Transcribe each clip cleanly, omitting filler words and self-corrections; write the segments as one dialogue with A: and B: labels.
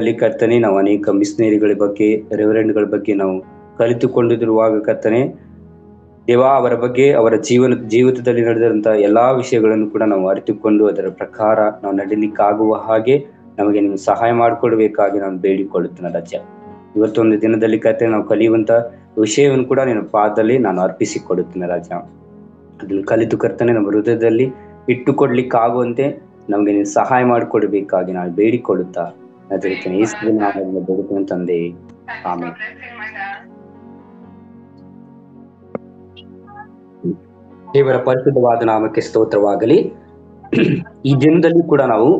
A: ದಿನದಲ್ಲಿ ಕರ್ತನೆ ನಾವು ಅನೇಕ ಮಿಷನರಿಗಳ ಬಗ್ಗೆ, ರೆವರೆಂಡ್ಗಳ ಬಗ್ಗೆ ನಾವು ಕಲಿತುಕೊಂಡಿರುವಾಗ ಕರ್ತನೆ ದೇವ ಅವರ ಬಗ್ಗೆ, ಅವರ ಜೀವಿತದಲ್ಲಿ ನಡೆದಂತ ಎಲ್ಲಾ ವಿಷಯಗಳನ್ನು ಕೂಡ ನಾವು ಅರಿತುಕೊಂಡು ಅದರ ಪ್ರಕಾರ ನಾವು ನಡೀಲಿಕ್ಕಾಗುವ ಹಾಗೆ ನಮಗೆ ನೀವು ಸಹಾಯ ಮಾಡಿಕೊಡ್ಬೇಕಾಗಿ ನಾನು ಬೇಡಿಕೊಳ್ಳುತ್ತೇನೆ ರಾಜ. ಇವತ್ತೊಂದು ದಿನದಲ್ಲಿ ಕರ್ತನೆ ನಾವು ಕಲಿಯುವಂತ ವಿಷಯವನ್ನು ಕೂಡ ನಿನ್ನ ಪಾದದಲ್ಲಿ ನಾನು ಅರ್ಪಿಸಿಕೊಡುತ್ತೇನೆ ರಾಜ. ಅದನ್ನು ಕಲಿತು ಕರ್ತನೆ ನಮ್ಮ ಹೃದಯದಲ್ಲಿ ಇಟ್ಟುಕೊಡ್ಲಿಕ್ಕಾಗುವಂತೆ ನಮಗೆ ನೀವು ಸಹಾಯ ಮಾಡಿಕೊಡ್ಬೇಕಾಗಿ ನಾನು ಬೇಡಿಕೊಳ್ಳುತ್ತಾ ಅದಕ್ಕೆ ಬೇಡುತ್ತೇನೆ ತಂದೆ. ಆಮೇಲೆ ದೇವರ ಪರಿಶುದ್ಧವಾದ ನಾಮಕ್ಕೆ ಸ್ತೋತ್ರವಾಗಲಿ. ಈ ದಿನದಲ್ಲಿ ಕೂಡ ನಾವು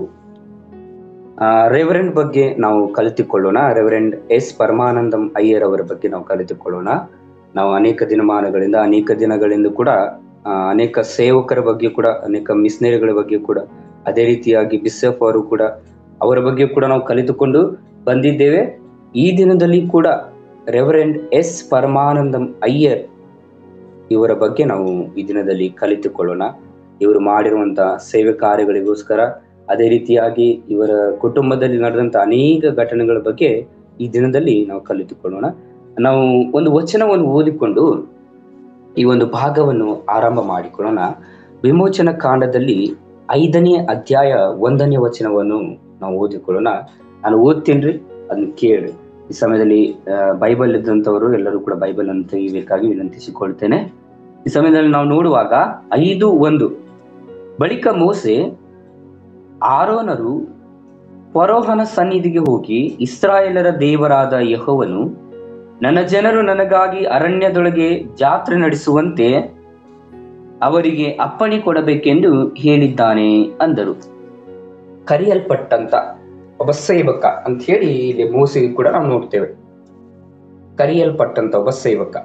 A: ರೆವರೆಂಡ್ ಬಗ್ಗೆ ನಾವು ಕಲಿತುಕೊಳ್ಳೋಣ. ರೆವರೆಂಡ್ ಎಸ್ ಪರಮಾನಂದಂ ಅಯ್ಯರ್ ಅವರ ಬಗ್ಗೆ ನಾವು ಕಲಿತುಕೊಳ್ಳೋಣ. ನಾವು ಅನೇಕ ದಿನಮಾನಗಳಿಂದ, ಅನೇಕ ದಿನಗಳಿಂದ ಕೂಡ ಅನೇಕ ಸೇವಕರ ಬಗ್ಗೆ ಕೂಡ, ಅನೇಕ ಮಿಷನರಿಗಳ ಬಗ್ಗೆ ಕೂಡ, ಅದೇ ರೀತಿಯಾಗಿ ಬಿಷಪ್ ಅವರು ಕೂಡ ಅವರ ಬಗ್ಗೆ ಕೂಡ ನಾವು ಕಲಿತುಕೊಂಡು ಬಂದಿದ್ದೇವೆ. ಈ ದಿನದಲ್ಲಿ ಕೂಡ ರೆವರೆಂಡ್ ಎಸ್ ಪರಮಾನಂದಂ ಅಯ್ಯರ್ ಇವರ ಬಗ್ಗೆ ನಾವು ಈ ದಿನದಲ್ಲಿ ಕಲಿತುಕೊಳ್ಳೋಣ. ಇವರು ಮಾಡಿರುವಂತಹ ಸೇವೆ ಕಾರ್ಯಗಳಿಗೋಸ್ಕರ, ಅದೇ ರೀತಿಯಾಗಿ ಇವರ ಕುಟುಂಬದಲ್ಲಿ ನಡೆದಂತ ಅನೇಕ ಘಟನೆಗಳ ಬಗ್ಗೆ ಈ ದಿನದಲ್ಲಿ ನಾವು ಕಲಿತುಕೊಳ್ಳೋಣ. ನಾವು ಒಂದು ವಚನವನ್ನು ಓದಿಕೊಂಡು ಈ ಒಂದು ಭಾಗವನ್ನು ಆರಂಭ ಮಾಡಿಕೊಳ್ಳೋಣ. ವಿಮೋಚನ ಕಾಂಡದಲ್ಲಿ 5ನೇ ಅಧ್ಯಾಯ 1ನೇ ವಚನವನ್ನು ನಾವು ಓದಿಕೊಳ್ಳೋಣ. ನಾನು ಓದ್ತೀನಿ, ಅದನ್ನ ಕೇಳಿ. ಈ ಸಮಯದಲ್ಲಿ ಬೈಬಲ್ ಇದ್ದಂಥವರು ಎಲ್ಲರೂ ಕೂಡ ಬೈಬಲ್ ಅನ್ನು ತೆಗಿಬೇಕಾಗಿ ವಿನಂತಿಸಿಕೊಳ್ತೇನೆ. ಈ ಸಮಯದಲ್ಲಿ ನಾವು ನೋಡುವಾಗ 5:1 ಬಳಿಕ ಮೋಸೆ ಆರೋನರು ಫರೋಹನ ಸನ್ನಿಧಿಗೆ ಹೋಗಿ, ಇಸ್ರಾಯೇಲರ ದೇವರಾದ ಯೆಹೋವನು ನನ್ನ ಜನರು ನನಗಾಗಿ ಅರಣ್ಯದೊಳಗೆ ಜಾತ್ರೆ ನಡೆಸುವಂತೆ ಅವರಿಗೆ ಅಪ್ಪಣೆ ಕೊಡಬೇಕೆಂದು ಹೇಳಿದ್ದಾನೆ ಅಂದರು. ಕರೆಯಲ್ಪಟ್ಟಂತ ಒಬ್ಬ ಸೇವಕ ಅಂತ ಹೇಳಿ ಇಲ್ಲಿ ಮೋಸೆಗೆ ಕೂಡ ನಾವು ನೋಡ್ತೇವೆ. ಕರೆಯಲ್ಪಟ್ಟಂತ ಒಬ್ಬ ಸೇವಕ.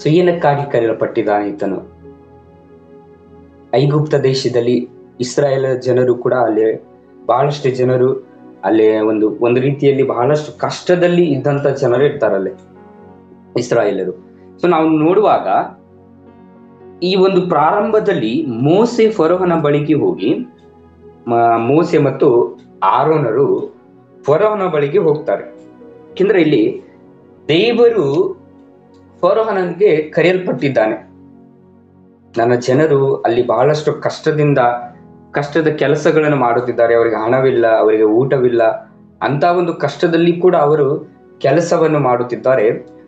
A: ಸೊ ಏನಕ್ಕಾಗಿ ಕರೆಯಲ್ಪಟ್ಟಿದ್ದಾನೆ ಈತನು? ಐಗುಪ್ತ ದೇಶದಲ್ಲಿ ಇಸ್ರಾಯೇಲ್ ಜನರು ಕೂಡ ಅಲ್ಲಿ ಬಹಳಷ್ಟು ಜನರು ಅಲ್ಲಿ ಒಂದು ರೀತಿಯಲ್ಲಿ ಬಹಳಷ್ಟು ಕಷ್ಟದಲ್ಲಿ ಇದ್ದಂತ ಜನರು ಇರ್ತಾರಲ್ಲಿ ಇಸ್ರಾಯೇಲರು. ಸೊ ನಾವು ನೋಡುವಾಗ ಈ ಒಂದು ಪ್ರಾರಂಭದಲ್ಲಿ ಮೋಸೆ ಫರೋಹನ ಬಳಿಗೆ ಹೋಗಿ, ಮೋಸೆ ಮತ್ತು ಆರೋನರು ಫರೋಹನ ಬಳಿಗೆ ಹೋಗ್ತಾರೆ. ಯಾಕೆಂದ್ರೆ ಇಲ್ಲಿ ದೇವರು ಫರೋಹನಿಗೆ ಕರೆಯಲ್ಪಟ್ಟಿದ್ದಾನೆ. ನನ್ನ ಜನರು ಅಲ್ಲಿ ಬಹಳಷ್ಟು ಕಷ್ಟದ ಕೆಲಸಗಳನ್ನು ಮಾಡುತ್ತಿದ್ದಾರೆ, ಅವರಿಗೆ ಹಣವಿಲ್ಲ, ಅವರಿಗೆ ಊಟವಿಲ್ಲ, ಅಂತ ಒಂದು ಕಷ್ಟದಲ್ಲಿ ಕೂಡ ಅವರು ಕೆಲಸವನ್ನು ಮಾಡುತ್ತಿದ್ದಾರೆ.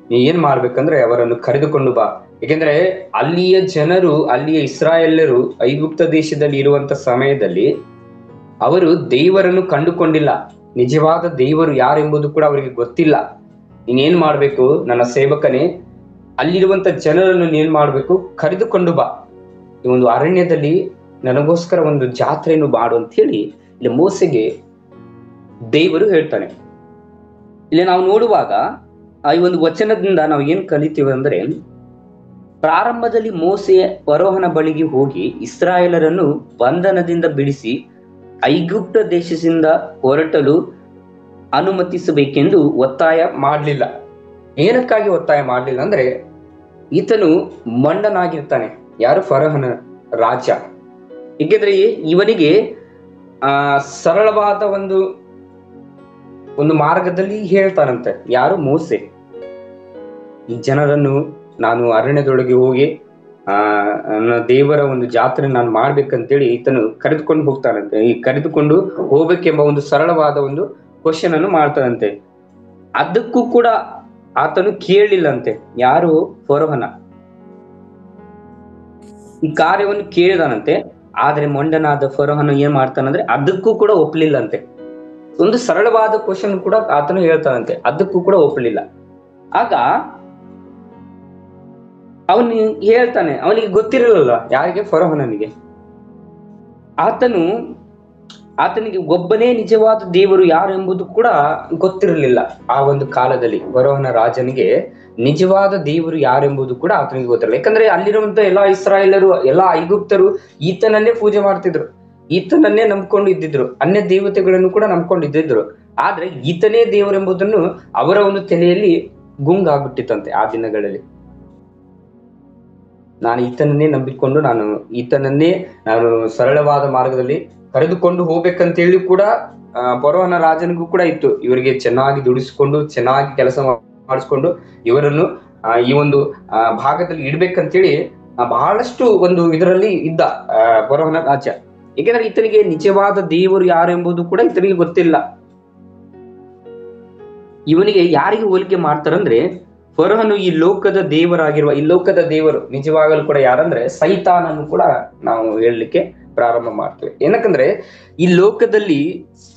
A: ನೀ ಏನ್ ಮಾಡ್ಬೇಕಂದ್ರೆ ಅವರನ್ನು ಕರೆದುಕೊಂಡು ಬಾ. ಏಕೆಂದ್ರೆ ಅಲ್ಲಿಯ ಜನರು, ಅಲ್ಲಿಯ ಇಸ್ರಾಯೇಲರು ಐಗುಪ್ತ ದೇಶದಲ್ಲಿ ಇರುವಂತ ಸಮಯದಲ್ಲಿ ಅವರು ದೇವರನ್ನು ಕಂಡುಕೊಂಡಿಲ್ಲ. ನಿಜವಾದ ದೇವರು ಯಾರೆಂಬುದು ಕೂಡ ಅವರಿಗೆ ಗೊತ್ತಿಲ್ಲ. ನೀನೇನ್ ಮಾಡ್ಬೇಕು, ನನ್ನ ಸೇವಕನೇ, ಅಲ್ಲಿರುವಂತ ಜನರನ್ನು ನೀನ್ ಮಾಡ್ಬೇಕು, ಕರೆದುಕೊಂಡು ಬಾ, ಈ ಒಂದು ಅರಣ್ಯದಲ್ಲಿ ನನಗೋಸ್ಕರ ಒಂದು ಜಾತ್ರೆಯನ್ನು ಮಾಡು ಅಂತ ಹೇಳಿ ಇಲ್ಲಿ ಮೋಸೆಗೆ ದೇವರು ಹೇಳ್ತಾನೆ. ಇಲ್ಲಿ ನಾವು ನೋಡುವಾಗ ಈ ಒಂದು ವಚನದಿಂದ ನಾವು ಏನ್ ಕಲಿತೀವಿ ಅಂದ್ರೆ, ಪ್ರಾರಂಭದಲ್ಲಿ ಮೋಸೆ ಫರೋಹನ ಬಳಿಗೆ ಹೋಗಿ ಇಸ್ರಾಯೇಲರನ್ನು ಬಂಧನದಿಂದ ಬಿಡಿಸಿ ಐಗುಪ್ತ ದೇಶದಿಂದ ಹೊರಟಲು ಅನುಮತಿಸಬೇಕೆಂದು ಒತ್ತಾಯ ಮಾಡಲಿಲ್ಲ. ಏನಕ್ಕಾಗಿ ಒತ್ತಾಯ ಮಾಡಲಿಲ್ಲ ಅಂದ್ರೆ, ಈತನು ಮಂಡನಾಗಿರ್ತಾನೆ. ಯಾರು? ಫರೋಹನ ರಾಜ. ಏಕೆಂದ್ರೆ ಇವನಿಗೆ ಸರಳವಾದ ಒಂದು ಮಾರ್ಗದಲ್ಲಿ ಹೇಳ್ತಾನಂತೆ. ಯಾರು? ಮೋಸೆ. ಈ ಜನರನ್ನು ನಾನು ಅರಣ್ಯದೊಳಗೆ ಹೋಗಿ ನನ್ನ ದೇವರ ಒಂದು ಜಾತ್ರೆ ನಾನು ಮಾಡ್ಬೇಕಂತೇಳಿ ಈತನು ಕರೆದುಕೊಂಡು ಹೋಗ್ತಾನಂತೆ. ಈ ಕರೆದುಕೊಂಡು ಹೋಗ್ಬೇಕೆಂಬ ಒಂದು ಸರಳವಾದ ಒಂದು ಕ್ವಶನ್ ಅನ್ನು ಮಾಡ್ತಾನಂತೆ. ಅದಕ್ಕೂ ಕೂಡ ಆತನು ಕೇಳಲಿಲ್ಲಂತೆ. ಯಾರು? ಫರೋಹನ. ಈ ಕಾರ್ಯವನ್ನು ಕೇಳಿದಾನಂತೆ. ಆದ್ರೆ ಮೊಂಡನಾದ ಫರೋಹನ ಏನ್ ಮಾಡ್ತಾನಂದ್ರೆ ಅದಕ್ಕೂ ಕೂಡ ಒಪ್ಪಲಿಲ್ಲಂತೆ. ಒಂದು ಸರಳವಾದ ಕ್ವಶನ್ ಕೂಡ ಆತನು ಹೇಳ್ತಾನಂತೆ, ಅದಕ್ಕೂ ಕೂಡ ಒಪ್ಪಲಿಲ್ಲ. ಆಗ ಅವನು ಹೇಳ್ತಾನೆ, ಅವನಿಗೆ ಗೊತ್ತಿರಲಿಲ್ಲ. ಯಾರಿಗೆ? ಫರೋಹನಿಗೆ. ಆತನಿಗೆ ಒಬ್ಬನೇ ನಿಜವಾದ ದೇವರು ಯಾರು ಎಂಬುದು ಕೂಡ ಗೊತ್ತಿರಲಿಲ್ಲ. ಆ ಒಂದು ಕಾಲದಲ್ಲಿ ಫರೋಹನ ರಾಜನಿಗೆ ನಿಜವಾದ ದೇವರು ಯಾರೆಂಬುದು ಕೂಡ ಆತನಿಗೆ ಗೊತ್ತಿರಲಿಲ್ಲ. ಯಾಕಂದ್ರೆ ಅಲ್ಲಿರುವಂತ ಎಲ್ಲಾ ಇಸ್ರಾಯೇಲರು, ಎಲ್ಲಾ ಐಗುಪ್ತರು ಈತನನ್ನೇ ಪೂಜೆ ಮಾಡ್ತಿದ್ರು, ಈತನನ್ನೇ ನಂಬ್ಕೊಂಡು ಇದ್ದಿದ್ರು, ಅನ್ಯ ದೇವತೆಗಳನ್ನು ಕೂಡ ನಂಬ್ಕೊಂಡು ಇದ್ದಿದ್ರು. ಆದ್ರೆ ಈತನೇ ದೇವರೆಂಬುದನ್ನು ಅವರ ಒಂದು ತಲೆಯಲ್ಲಿ ಗುಂಗಾಗ್ಬಿಟ್ಟಿತ್ತಂತೆ. ಆ ದಿನಗಳಲ್ಲಿ ನಾನು ಈತನನ್ನೇ ನಂಬಿಕೊಂಡು ನಾನು ಸರಳವಾದ ಮಾರ್ಗದಲ್ಲಿ ಕರೆದುಕೊಂಡು ಹೋಗ್ಬೇಕಂತ ಹೇಳಿ ಕೂಡ ಫರೋಹನ ರಾಜನಿಗೂ ಕೂಡ ಇತ್ತು, ಇವರಿಗೆ ಚೆನ್ನಾಗಿ ದುಡಿಸ್ಕೊಂಡು ಚೆನ್ನಾಗಿ ಕೆಲಸ ಮಾಡಿಸ್ಕೊಂಡು ಇವರನ್ನು ಈ ಒಂದು ಭಾಗದಲ್ಲಿ ಇಡ್ಬೇಕಂತೇಳಿ ಬಹಳಷ್ಟು ಒಂದು ಇದರಲ್ಲಿ ಇದ್ದ ಫರೋಹನ ರಾಜ. ಏಕೆಂದ್ರೆ ಈತನಿಗೆ ನಿಜವಾದ ದೇವರು ಯಾರು ಎಂಬುದು ಕೂಡ ಈತನಿಗೆ ಗೊತ್ತಿಲ್ಲ. ಇವನಿಗೆ ಯಾರಿಗೆ ಹೋಲಿಕೆ ಮಾಡ್ತಾರಂದ್ರೆ, ಫರೋಹನು ಈ ಲೋಕದ ದೇವರು ನಿಜವಾಗಲೂ ಕೂಡ ಯಾರಂದ್ರೆ ಸೈತಾನನ್ನು ಕೂಡ ನಾವು ಹೇಳಲಿಕ್ಕೆ ಪ್ರಾರಂಭ ಮಾಡ್ತೇವೆ. ಏನಕ್ಕಂದ್ರೆ ಈ ಲೋಕದಲ್ಲಿ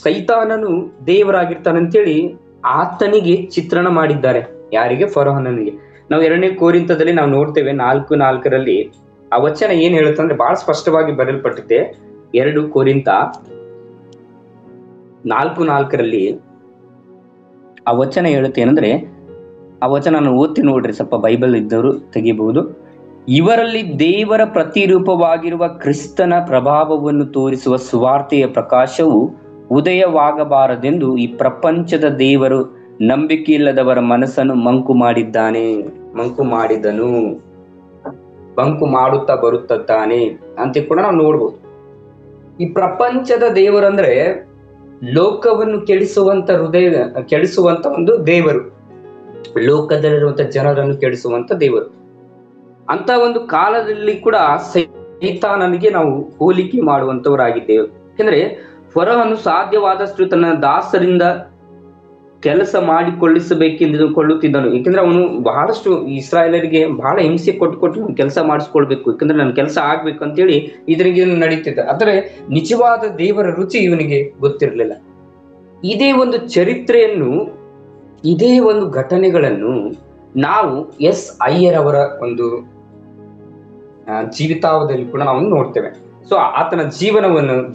A: ಸೈತಾನನು ದೇವರಾಗಿರ್ತಾನಂತೇಳಿ ಆತನಿಗೆ ಚಿತ್ರಣ ಮಾಡಿದ್ದಾರೆ. ಯಾರಿಗೆ? ಫರೋಹನಿಗೆ. ನಾವು 2ನೇ ಕೊರಿಂಥದಲ್ಲಿ ನಾವು ನೋಡ್ತೇವೆ 4:4 ಆ ವಚನ ಏನ್ ಹೇಳುತ್ತಂದ್ರೆ ಬಹಳ ಸ್ಪಷ್ಟವಾಗಿ ಬರೆಯಲ್ಪಟ್ಟಿದೆ. 2 ಕೊರಿಂಥ 4:4 ಆ ವಚನ ಹೇಳುತ್ತೆ ಏನಂದ್ರೆ, ಆ ವಚನ ನಾನು ಓದ್ತಿ ನೋಡ್ರಿ, ಸ್ವಲ್ಪ ಬೈಬಲ್ ಇದ್ದವರು ತೆಗಿಬಹುದು. ಇವರಲ್ಲಿ ದೇವರ ಪ್ರತಿರೂಪವಾಗಿರುವ ಕ್ರಿಸ್ತನ ಪ್ರಭಾವವನ್ನು ತೋರಿಸುವ ಸುವಾರ್ತೆಯ ಪ್ರಕಾಶವು ಉದಯವಾಗಬಾರದೆಂದು ಈ ಪ್ರಪಂಚದ ದೇವರು ನಂಬಿಕೆಯಿಲ್ಲದವರ ಮನಸ್ಸನ್ನು ಮಂಕು ಮಾಡುತ್ತಾ ಬರುತ್ತಾನೆ ಅಂತ ಕೂಡ ನಾವು ನೋಡ್ಬೋದು. ಈ ಪ್ರಪಂಚದ ದೇವರಂದ್ರೆ ಲೋಕವನ್ನು ಕೆಡಿಸುವಂತ ಒಂದು ದೇವರು, ಲೋಕದಲ್ಲಿರುವಂತ ಜನರನ್ನು ಕೆಡಿಸುವಂತ ದೇವರು. ಅಂತ ಒಂದು ಕಾಲದಲ್ಲಿ ಕೂಡ ಸೈತಾನನಿಗೆ ನಾವು ಹೋಲಿಕೆ ಮಾಡುವಂತವರಾಗಿದ್ದೇವೆ. ಯಾಕಂದ್ರೆ ಫರೋಹನು ಸಾಧ್ಯವಾದಷ್ಟು ತನ್ನ ದಾಸರಿಂದ ಕೆಲಸ ಮಾಡಿಕೊಳ್ಳಿಸಬೇಕೆಂದುಕೊಳ್ಳುತ್ತಿದ್ದನು. ಯಾಕಂದ್ರೆ ಅವನು ಬಹಳಷ್ಟು ಇಸ್ರಾಯೇಲರಿಗೆ ಬಹಳ ಹಿಂಸೆ ಕೊಟ್ಟು ಕೆಲಸ ಮಾಡಿಸ್ಕೊಳ್ಬೇಕು, ಯಾಕಂದ್ರೆ ನನ್ನ ಕೆಲಸ ಆಗ್ಬೇಕು ಅಂತೇಳಿ ಇದರಿಗೆ ನಡೀತಿದ್ದ. ಆದರೆ ನಿಜವಾದ ದೇವರ ರುಚಿ ಇವನಿಗೆ ಗೊತ್ತಿರಲಿಲ್ಲ. ಇದೇ ಒಂದು ಚರಿತ್ರೆಯನ್ನು, ಇದೇ ಒಂದು ಘಟನೆಗಳನ್ನು ನಾವು ಎಸ್ ಅಯ್ಯರ್ ಅವರ ಒಂದು ಜೀವಿತಾವಧಿಯಲ್ಲಿ ಕೂಡ ನಾವು ನೋಡ್ತೇವೆ. ಸೊ ಆತನ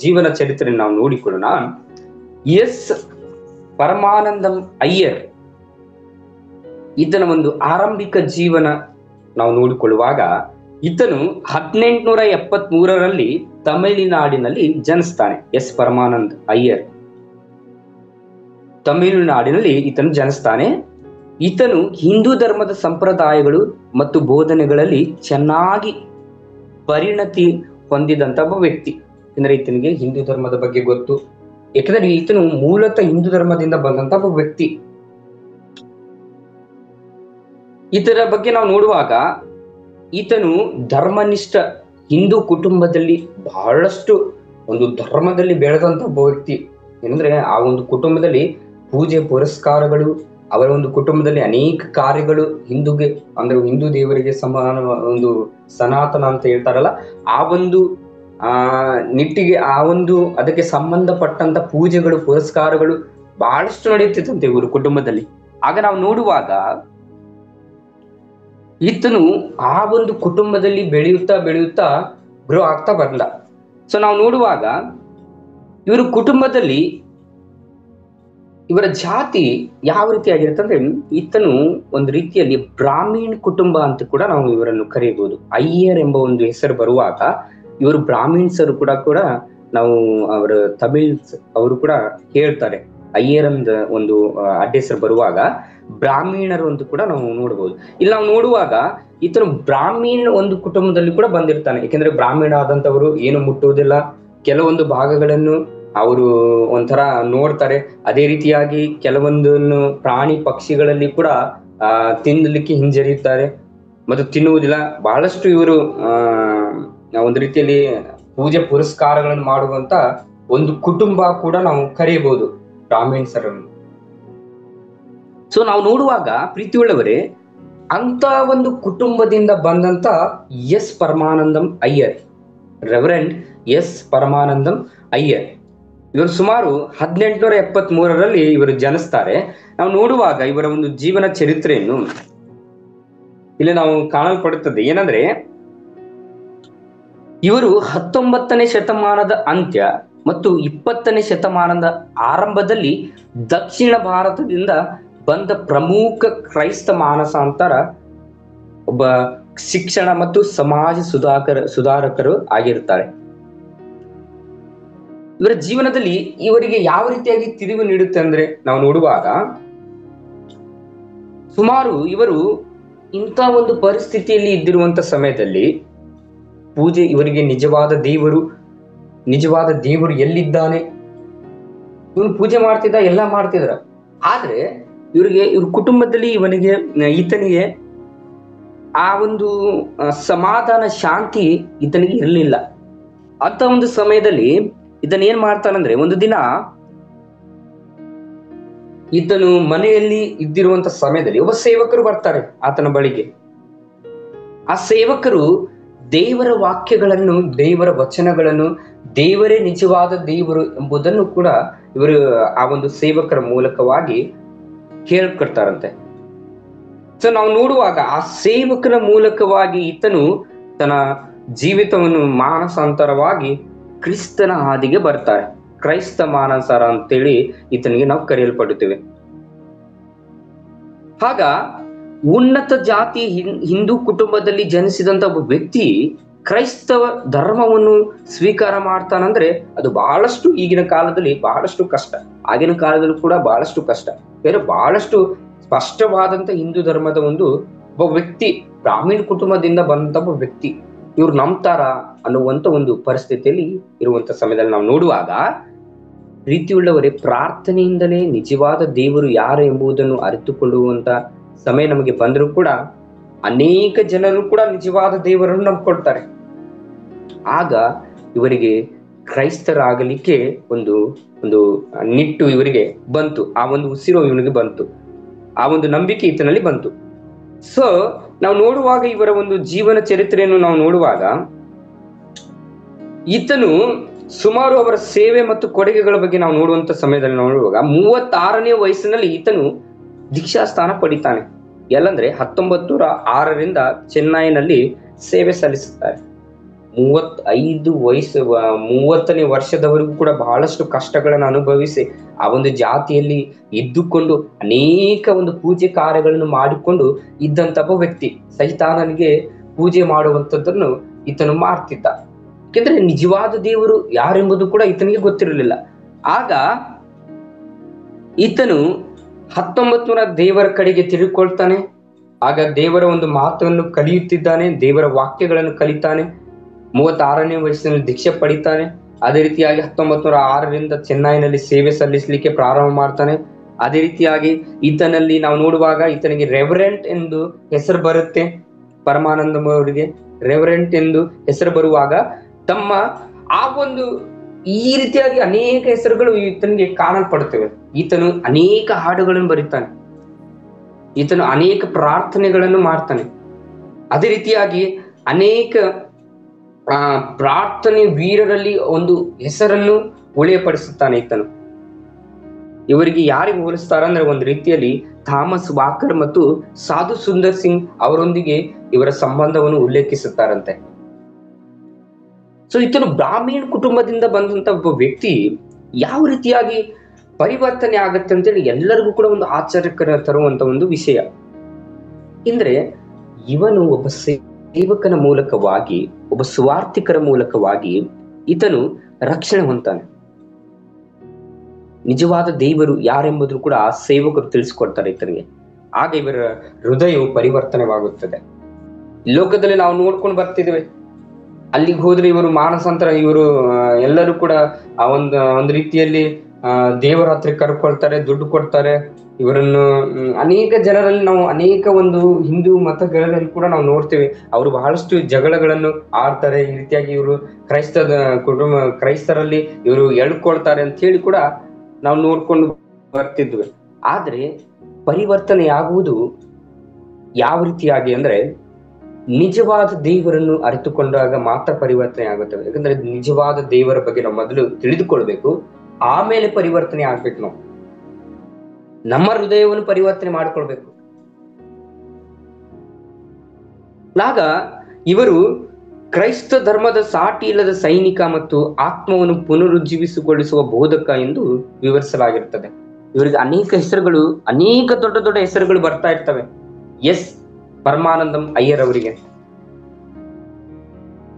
A: ಜೀವನ ಚರಿತ್ರೆಯನ್ನು ನಾವು ನೋಡಿಕೊಳ್ಳೋಣ. ಎಸ್ ಪರಮಾನಂದಂ ಅಯ್ಯರ್ ಈತನ ಒಂದು ಆರಂಭಿಕ ಜೀವನ ನಾವು ನೋಡಿಕೊಳ್ಳುವಾಗ, ಈತನು 1873 ತಮಿಳುನಾಡಿನಲ್ಲಿ ಜನಿಸ್ತಾನೆ. ಎಸ್ ಪರಮಾನಂದ್ ಅಯ್ಯರ್ ತಮಿಳುನಾಡಿನಲ್ಲಿ ಈತನು ಜನಿಸ್ತಾನೆ. ಈತನು ಹಿಂದೂ ಧರ್ಮದ ಸಂಪ್ರದಾಯಗಳು ಮತ್ತು ಬೋಧನೆಗಳಲ್ಲಿ ಚೆನ್ನಾಗಿ ಪರಿಣತಿ ಹೊಂದಿದಂತ ಒಬ್ಬ ವ್ಯಕ್ತಿ. ಯಾಕಂದ್ರೆ ಈತನಿಗೆ ಹಿಂದೂ ಧರ್ಮದ ಬಗ್ಗೆ ಗೊತ್ತು, ಯಾಕಂದ್ರೆ ಈತನು ಮೂಲತಃ ಹಿಂದೂ ಧರ್ಮದಿಂದ ಬಂದಂತ ಒಬ್ಬ ವ್ಯಕ್ತಿ. ಇದರ ಬಗ್ಗೆ ನಾವು ನೋಡುವಾಗ ಈತನು ಧರ್ಮನಿಷ್ಠ ಹಿಂದೂ ಕುಟುಂಬದಲ್ಲಿ ಬಹಳಷ್ಟು ಒಂದು ಧರ್ಮದಲ್ಲಿ ಬೆಳೆದಂತ ಒಬ್ಬ ವ್ಯಕ್ತಿ. ಏನಂದ್ರೆ ಆ ಒಂದು ಕುಟುಂಬದಲ್ಲಿ ಪೂಜೆ ಪುರಸ್ಕಾರಗಳು, ಅವರ ಒಂದು ಕುಟುಂಬದಲ್ಲಿ ಅನೇಕ ಕಾರ್ಯಗಳು ಹಿಂದೂ ದೇವರಿಗೆ ಸಮಾನ ಒಂದು ಸನಾತನ ಅಂತ ಹೇಳ್ತಾರಲ್ಲ, ಆ ಒಂದು ನಿಟ್ಟಿಗೆ ಅದಕ್ಕೆ ಸಂಬಂಧಪಟ್ಟಂತ ಪೂಜೆಗಳು ಪುರಸ್ಕಾರಗಳು ಬಹಳಷ್ಟು ನಡೆಯುತ್ತಿತ್ತಂತೆ ಇವರು ಕುಟುಂಬದಲ್ಲಿ. ಆಗ ನಾವು ನೋಡುವಾಗ ಈತನು ಆ ಒಂದು ಕುಟುಂಬದಲ್ಲಿ ಬೆಳೆಯುತ್ತಾ ಗ್ರೋ ಆಗ್ತಾ ಬರಲ್ಲ. ಸೊ ನಾವು ನೋಡುವಾಗ ಇವರು ಕುಟುಂಬದಲ್ಲಿ ಇವರ ಜಾತಿ ಯಾವ ರೀತಿ ಆಗಿರುತ್ತೆ ಅಂದ್ರೆ, ಈತನು ಒಂದು ರೀತಿಯಲ್ಲಿ ಬ್ರಾಹ್ಮಣ ಕುಟುಂಬ ಅಂತ ಕೂಡ ನಾವು ಇವರನ್ನು ಕರೆಯಬಹುದು. ಅಯ್ಯರ್ ಎಂಬ ಒಂದು ಹೆಸರು ಬರುವಾಗ ಇವರು ಬ್ರಾಹ್ಮಿಣ್ಸರು ಕೂಡ ನಾವು ಅವರ ತಮಿಳ್ಸ್ ಅವರು ಕೂಡ ಹೇಳ್ತಾರೆ. ಅಯ್ಯರ್ ಅಂದ ಒಂದು ಅಡ್ಡ ಹೆಸರು ಬರುವಾಗ ಬ್ರಾಹ್ಮಣರು ಅಂತ ಕೂಡ ನಾವು ನೋಡ್ಬೋದು. ಇಲ್ಲಿ ನಾವು ನೋಡುವಾಗ ಈತನು ಬ್ರಾಹ್ಮಣ ಒಂದು ಕುಟುಂಬದಲ್ಲಿ ಕೂಡ ಬಂದಿರ್ತಾನೆ. ಯಾಕೆಂದ್ರೆ ಬ್ರಾಹ್ಮಣ ಆದಂತವರು ಏನು ಮುಟ್ಟುವುದಿಲ್ಲ, ಕೆಲವೊಂದು ಭಾಗಗಳನ್ನು ಅವರು ಒಂಥರ ನೋಡ್ತಾರೆ. ಅದೇ ರೀತಿಯಾಗಿ ಕೆಲವೊಂದನ್ನು ಪ್ರಾಣಿ ಪಕ್ಷಿಗಳಲ್ಲಿ ಕೂಡ ತಿನ್ನಲಿಕ್ಕೆ ಹಿಂಜರಿಯುತ್ತಾರೆ ಮತ್ತು ತಿನ್ನುವುದಿಲ್ಲ. ಬಹಳಷ್ಟು ಇವರು ಒಂದು ರೀತಿಯಲ್ಲಿ ಪೂಜೆ ಪುರಸ್ಕಾರಗಳನ್ನು ಮಾಡುವಂತ ಒಂದು ಕುಟುಂಬ ಕೂಡ ನಾವು ಕರೆಯಬಹುದು ಬ್ರಾಹ್ಮಿಣ್ಸರನ್ನು. ಸೊ ನಾವು ನೋಡುವಾಗ ಪ್ರೀತಿಯುಳ್ಳವರೇ, ಅಂತ ಒಂದು ಕುಟುಂಬದಿಂದ ಬಂದಂತ S Paramanandam Iyer, reverend S Paramanandam Iyer, ಇವರು ಸುಮಾರು 1873 ಇವರು ಜನಿಸ್ತಾರೆ. ನಾವು ನೋಡುವಾಗ ಇವರ ಒಂದು ಜೀವನ ಚರಿತ್ರೆಯನ್ನು ಇಲ್ಲಿ ನಾವು ಕಾಣಲ್ಪಡುತ್ತದೆ. ಏನಂದ್ರೆ ಇವರು 19ನೇ ಶತಮಾನದ ಅಂತ್ಯ ಮತ್ತು 20ನೇ ಶತಮಾನದ ಆರಂಭದಲ್ಲಿ ದಕ್ಷಿಣ ಭಾರತದಿಂದ ಬಂದ ಪ್ರಮುಖ ಕ್ರೈಸ್ತ ಮಾನಸಾಂತರ ಒಬ್ಬ ಶಿಕ್ಷಣ ಮತ್ತು ಸಮಾಜ ಸುಧಾರಕರು ಆಗಿರ್ತಾರೆ. ಇವರ ಜೀವನದಲ್ಲಿ ಇವರಿಗೆ ಯಾವ ರೀತಿಯಾಗಿ ತಿರುವು ನೀಡುತ್ತೆ ಅಂದ್ರೆ, ನಾವು ನೋಡುವಾಗ ಸುಮಾರು ಇವರು ಇಂಥ ಒಂದು ಪರಿಸ್ಥಿತಿಯಲ್ಲಿ ಇದ್ದಿರುವಂತ ಸಮಯದಲ್ಲಿ ಇವರಿಗೆ ನಿಜವಾದ ದೇವರು ಎಲ್ಲಿದ್ದಾನೆ, ಇವನು ಪೂಜೆ ಮಾಡ್ತಿದ್ದ, ಎಲ್ಲ ಮಾಡ್ತಿದ್ರ. ಆದ್ರೆ ಇವ್ರ ಕುಟುಂಬದಲ್ಲಿ ಈತನಿಗೆ ಆ ಒಂದು ಸಮಾಧಾನ, ಶಾಂತಿ ಈತನಿಗೆ ಇರಲಿಲ್ಲ. ಅಂತ ಒಂದು ಸಮಯದಲ್ಲಿ ಇದನ್ನ ಏನ್ ಮಾಡ್ತಾನಂದ್ರೆ, ಒಂದು ದಿನ ಈತನು ಮನೆಯಲ್ಲಿ ಇದ್ದಿರುವಂತ ಸಮಯದಲ್ಲಿ ಒಬ್ಬ ಸೇವಕರು ಬರ್ತಾರೆ ಆತನ ಬಳಿಗೆ. ಆ ಸೇವಕರು ದೇವರ ವಾಕ್ಯಗಳನ್ನು, ದೇವರ ವಚನಗಳನ್ನು, ದೇವರೇ ನಿಜವಾದ ದೇವರು ಎಂಬುದನ್ನು ಕೂಡ ಇವರು ಆ ಒಂದು ಸೇವಕರ ಮೂಲಕವಾಗಿ ಹೇಳ್ಕೊಡ್ತಾರಂತೆ. ಸೊ ನಾವು ನೋಡುವಾಗ ಆ ಸೇವಕರ ಮೂಲಕವಾಗಿ ಈತನು ತನ್ನ ಜೀವಿತವನ್ನು ಮಾನಸಾಂತರವಾಗಿ ಕ್ರಿಸ್ತನ ಹಾದಿಗೆ ಬರ್ತಾರೆ. ಕ್ರೈಸ್ತ ಮಾನಸಾರ ಅಂತೇಳಿ ಈತನಿಗೆ ನಾವು ಕರೆಯಲ್ಪಡುತ್ತೇವೆ. ಆಗ ಉನ್ನತ ಜಾತಿ ಹಿಂದೂ ಕುಟುಂಬದಲ್ಲಿ ಜನಿಸಿದಂತ ಒಬ್ಬ ವ್ಯಕ್ತಿ ಕ್ರೈಸ್ತವ ಧರ್ಮವನ್ನು ಸ್ವೀಕಾರ ಮಾಡ್ತಾನಂದ್ರೆ ಅದು ಬಹಳಷ್ಟು ಈಗಿನ ಕಾಲದಲ್ಲಿ ಬಹಳಷ್ಟು ಕಷ್ಟ, ಆಗಿನ ಕಾಲದಲ್ಲೂ ಕೂಡ ಬಹಳಷ್ಟು ಕಷ್ಟ. ಬೇರೆ ಬಹಳಷ್ಟು ಸ್ಪಷ್ಟವಾದಂತ ಹಿಂದೂ ಧರ್ಮದ ಒಬ್ಬ ವ್ಯಕ್ತಿ, ಬ್ರಾಹ್ಮಣ ಕುಟುಂಬದಿಂದ ಬಂದಂತ ಒಬ್ಬ ವ್ಯಕ್ತಿ ಇವ್ರು ನಂಬ್ತಾರ ಅನ್ನುವಂತ ಒಂದು ಪರಿಸ್ಥಿತಿಯಲ್ಲಿ ಇರುವಂತ ಸಮಯದಲ್ಲಿ ನಾವು ನೋಡುವಾಗ, ಪ್ರೀತಿಯುಳ್ಳವರೇ, ಪ್ರಾರ್ಥನೆಯಿಂದಲೇ ನಿಜವಾದ ದೇವರು ಯಾರು ಎಂಬುದನ್ನು ಅರಿತುಕೊಳ್ಳುವಂತ ಸಮಯ ನಮಗೆ ಬಂದರೂ ಕೂಡ ಅನೇಕ ಜನರು ಕೂಡ ನಿಜವಾದ ದೇವರನ್ನು ನಂಬ್ಕೊಳ್ತಾರೆ. ಆಗ ಇವರಿಗೆ ಕ್ರೈಸ್ತರಾಗಲಿಕ್ಕೆ ಒಂದು ನಿಟ್ಟು ಇವರಿಗೆ ಬಂತು, ಆ ಒಂದು ಉಸಿರು ಇವನಿಗೆ ಬಂತು, ಆ ಒಂದು ನಂಬಿಕೆ ಈತನಲ್ಲಿ ಬಂತು. ಸೊ ನಾವು ನೋಡುವಾಗ ಇವರ ಒಂದು ಜೀವನ ಚರಿತ್ರೆಯನ್ನು ನಾವು ನೋಡುವಾಗ, ಈತನು ಸುಮಾರು ಅವರ ಸೇವೆ ಮತ್ತು ಕೊಡುಗೆಗಳ ಬಗ್ಗೆ ನಾವು ನೋಡುವಂತ ಸಮಯದಲ್ಲಿ ನೋಡುವಾಗ 36ನೇ ವಯಸ್ಸಿನಲ್ಲಿ ಈತನು ದೀಕ್ಷಾ ಸ್ಥಾನ ಪಡಿತಾನೆ. ಎಲ್ಲಂದ್ರೆ 1906ರಿಂದ ಚೆನ್ನೈನಲ್ಲಿ ಸೇವೆ ಸಲ್ಲಿಸುತ್ತಾರೆ. 30ನೇ ವರ್ಷದವರೆಗೂ ಕೂಡ ಬಹಳಷ್ಟು ಕಷ್ಟಗಳನ್ನು ಅನುಭವಿಸಿ ಆ ಒಂದು ಜಾತಿಯಲ್ಲಿ ಇದ್ದುಕೊಂಡು ಅನೇಕ ಒಂದು ಪೂಜೆ ಕಾರ್ಯಗಳನ್ನು ಮಾಡಿಕೊಂಡು ಇದ್ದಂತ ವ್ಯಕ್ತಿ, ಸೈತಾನನಿಗೆ ಪೂಜೆ ಮಾಡುವಂಥದ್ದನ್ನು ಈತನು ಮಾಡ್ತಿದ್ದ. ಯಾಕೆಂದ್ರೆ ನಿಜವಾದ ದೇವರು ಯಾರೆಂಬುದು ಕೂಡ ಈತನಿಗೆ ಗೊತ್ತಿರಲಿಲ್ಲ. ಆಗ ಈತನು 1900 ದೇವರ ಕಡೆಗೆ ತಿರುಗಿಕೊಳ್ತಾನೆ. ಆಗ ದೇವರ ಒಂದು ಮಾತನ್ನು ಕಲಿಯುತ್ತಿದ್ದಾನೆ, ದೇವರ ವಾಕ್ಯಗಳನ್ನು ಕಲಿತಾನೆ. 36ನೇ ವಯಸ್ಸಿನಲ್ಲಿ ದೀಕ್ಷೆ ಪಡಿತಾನೆ. ಅದೇ ರೀತಿಯಾಗಿ 1906ರಿಂದ ಚೆನ್ನೈನಲ್ಲಿ ಸೇವೆ ಸಲ್ಲಿಸಲಿಕ್ಕೆ ಪ್ರಾರಂಭ ಮಾಡ್ತಾನೆ. ಅದೇ ರೀತಿಯಾಗಿ ಈತನಲ್ಲಿ ನಾವು ನೋಡುವಾಗ ಈತನಿಗೆ ರೆವರೆಂಟ್ ಎಂದು ಹೆಸರು ಬರುತ್ತೆ. ಪರಮಾನಂದಂ ಅವರಿಗೆ ರೆವರೆಂಟ್ ಎಂದು ಹೆಸರು ಬರುವಾಗ ತಮ್ಮ ಆ ಒಂದು ಈ ರೀತಿಯಾಗಿ ಅನೇಕ ಹೆಸರುಗಳು ಈತನಿಗೆ ಕಾಣಲ್ಪಡುತ್ತವೆ. ಈತನು ಅನೇಕ ಹಾಡುಗಳನ್ನು ಬರೀತಾನೆ, ಈತನು ಅನೇಕ ಪ್ರಾರ್ಥನೆಗಳನ್ನು ಮಾಡ್ತಾನೆ. ಅದೇ ರೀತಿಯಾಗಿ ಅನೇಕ ಪ್ರಾರ್ಥನೆ ವೀರರಲ್ಲಿ ಒಂದು ಹೆಸರನ್ನು ಉಳಿಯಪಡಿಸುತ್ತಾನೆ ಈತನು. ಇವರಿಗೆ ಯಾರಿಗೆ ಹೋಲಿಸ್ತಾರ ಅಂದ್ರೆ, ಒಂದು ರೀತಿಯಲ್ಲಿ ಥಾಮಸ್ ವಾಕರ್ ಮತ್ತು ಸಾಧು ಸುಂದರ್ ಸಿಂಗ್ ಅವರೊಂದಿಗೆ ಇವರ ಸಂಬಂಧವನ್ನು ಉಲ್ಲೇಖಿಸುತ್ತಾರಂತೆ. ಸೊ ಈತನು ಬ್ರಾಹ್ಮಣ ಕುಟುಂಬದಿಂದ ಬಂದಂತ ಒಬ್ಬ ವ್ಯಕ್ತಿ ಯಾವ ರೀತಿಯಾಗಿ ಪರಿವರ್ತನೆ ಆಗತ್ತೆ ಅಂತೇಳಿ ಎಲ್ಲರಿಗೂ ಕೂಡ ಒಂದು ಆಶ್ಚರ್ಯಕರ ತರುವಂತ ಒಂದು ವಿಷಯ. ಅಂದ್ರೆ ಇವನು ಒಬ್ಬ ಸೇವಕನ ಮೂಲಕವಾಗಿ, ಒಬ್ಬ ಸುವಾರ್ಥಿಕರ ಮೂಲಕವಾಗಿ ಈತನು ರಕ್ಷಣೆ ಹೊಂತಾನೆ. ನಿಜವಾದ ದೇವರು ಯಾರೆಂಬುದು ಕೂಡ ಆ ಸೇವಕರು ತಿಳಿಸ್ಕೊಡ್ತಾರೆ ಈತನಿಗೆ. ಆಗ ಇವರ ಹೃದಯವು ಪರಿವರ್ತನೆವಾಗುತ್ತದೆ. ಲೋಕದಲ್ಲಿ ನಾವು ನೋಡ್ಕೊಂಡು ಬರ್ತಿದ್ದೇವೆ, ಅಲ್ಲಿಗೆ ಹೋದ್ರೆ ಇವರು ಮಾನಸಾಂತರ, ಇವರು ಎಲ್ಲರೂ ಕೂಡ ಆ ಒಂದು ರೀತಿಯಲ್ಲಿ ದೇವರ ಹತ್ರ ಕರ್ಕೊಳ್ತಾರೆ, ದುಡ್ಡು ಕೊಡ್ತಾರೆ. ಇವರನ್ನು ಅನೇಕ ಜನರಲ್ಲಿ ನಾವು ಅನೇಕ ಒಂದು ಹಿಂದೂ ಮತಗಳಲ್ಲಿ ಕೂಡ ನಾವು ನೋಡ್ತೇವೆ. ಅವರು ಬಹಳಷ್ಟು ಜಗಳಗಳನ್ನು ಆಡ್ತಾರೆ. ಈ ರೀತಿಯಾಗಿ ಇವರು ಕ್ರೈಸ್ತರಲ್ಲಿ ಇವರು ಎಳ್ಕೊಳ್ತಾರೆ ಅಂತ ಹೇಳಿ ಕೂಡ ನಾವು ನೋಡ್ಕೊಂಡು ಬರ್ತಿದ್ವಿ. ಆದ್ರೆ ಪರಿವರ್ತನೆ ಆಗುವುದು ಯಾವ ರೀತಿಯಾಗಿ ಅಂದ್ರೆ, ನಿಜವಾದ ದೇವರನ್ನು ಅರಿತುಕೊಂಡಾಗ ಮಾತ್ರ ಪರಿವರ್ತನೆ ಆಗುತ್ತವೆ. ಯಾಕಂದ್ರೆ ನಿಜವಾದ ದೇವರ ಬಗ್ಗೆ ನಾವು ಮೊದಲು ತಿಳಿದುಕೊಳ್ಬೇಕು, ಆಮೇಲೆ ಪರಿವರ್ತನೆ ಆಗ್ಬೇಕು. ನಾವು ನಮ್ಮ ಹೃದಯವನ್ನು ಪರಿವರ್ತನೆ ಮಾಡಿಕೊಳ್ಬೇಕು. ಆಗ ಇವರು ಕ್ರೈಸ್ತ ಧರ್ಮದ ಸಾಟಿ ಇಲ್ಲದ ಸೈನಿಕ ಮತ್ತು ಆತ್ಮವನ್ನು ಪುನರುಜ್ಜೀವಿಸಿಗೊಳಿಸುವ ಬೋಧಕ ಎಂದು ವಿವರಿಸಲಾಗಿರ್ತದೆ. ಇವರಿಗೆ ಅನೇಕ ಹೆಸರುಗಳು, ಅನೇಕ ದೊಡ್ಡ ದೊಡ್ಡ ಹೆಸರುಗಳು ಬರ್ತಾ ಇರ್ತವೆ. ಎಸ್ ಪರಮಾನಂದಂ ಅಯ್ಯರ್ ಅವರಿಗೆ.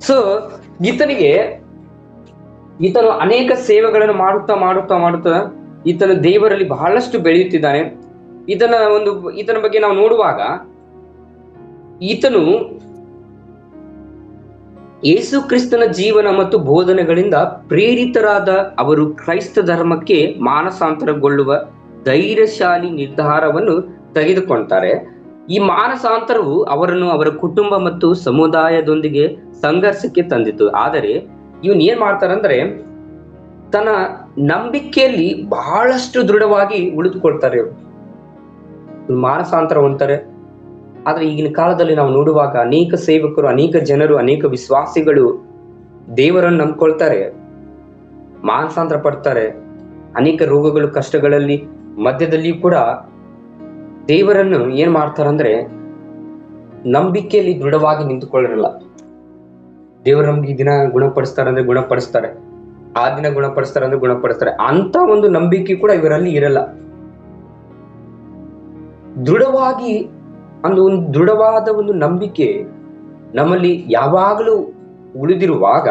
A: ಸೊ ಈತನು ಅನೇಕ ಸೇವೆಗಳನ್ನು ಮಾಡುತ್ತಾ ಈತನ ದೇವರಲ್ಲಿ ಬಹಳಷ್ಟು ಬೆಳೆಯುತ್ತಿದ್ದಾನೆ. ಈತನ ಬಗ್ಗೆ ನಾವು ನೋಡುವಾಗ, ಈತನು ಯೇಸು ಕ್ರಿಸ್ತನ ಜೀವನ ಮತ್ತು ಬೋಧನೆಗಳಿಂದ ಪ್ರೇರಿತರಾದ ಅವರು ಕ್ರೈಸ್ತ ಧರ್ಮಕ್ಕೆ ಮಾನಸಾಂತರಗೊಳ್ಳುವ ಧೈರ್ಯಶಾಲಿ ನಿರ್ಧಾರವನ್ನು ತೆಗೆದುಕೊಳ್ತಾರೆ. ಈ ಮಾನಸಾಂತರವು ಅವರನ್ನು ಅವರ ಕುಟುಂಬ ಮತ್ತು ಸಮುದಾಯದೊಂದಿಗೆ ಸಂಘರ್ಷಕ್ಕೆ ತಂದಿತು. ಆದರೆ ಇವನ್ ಏನ್ ಮಾಡ್ತಾರಂದ್ರೆ ತನ್ನ ನಂಬಿಕೆಯಲ್ಲಿ ಬಹಳಷ್ಟು ದೃಢವಾಗಿ ಉಳಿದುಕೊಳ್ತಾರೆ. ಮಾನಸಾಂತರ ಹೊಂತಾರೆ. ಆದ್ರೆ ಈಗಿನ ಕಾಲದಲ್ಲಿ ನಾವು ನೋಡುವಾಗ ಅನೇಕ ಸೇವಕರು, ಅನೇಕ ಜನರು, ಅನೇಕ ವಿಶ್ವಾಸಿಗಳು ದೇವರನ್ನು ನಂಬ್ಕೊಳ್ತಾರೆ, ಮಾನಸಾಂತರ ಪಡ್ತಾರೆ. ಅನೇಕ ರೋಗಗಳು, ಕಷ್ಟಗಳಲ್ಲಿ ಮಧ್ಯದಲ್ಲಿ ಕೂಡ ದೇವರನ್ನು ಏನ್ ಮಾಡ್ತಾರಂದ್ರೆ ನಂಬಿಕೆಯಲ್ಲಿ ದೃಢವಾಗಿ ನಿಂತುಕೊಳ್ಳಿರಲ್ಲ. ದೇವರು ನಮ್ಗೆ ಈ ದಿನ ಗುಣಪಡಿಸ್ತಾರೆ ಅಂದ್ರೆ ಗುಣಪಡಿಸ್ತಾರೆ, ಆ ದಿನ ಗುಣಪಡಿಸ್ತಾರೆ ಅಂದ್ರೆ ಗುಣಪಡಿಸ್ತಾರೆ. ಅಂತ ಒಂದು ನಂಬಿಕೆ ಕೂಡ ಇವರಲ್ಲಿ ಇರಲ್ಲ. ದೃಢವಾಗಿ ಒಂದು ದೃಢವಾದ ಒಂದು ನಂಬಿಕೆ ನಮ್ಮಲ್ಲಿ ಯಾವಾಗಲೂ ಉಳಿದಿರುವಾಗ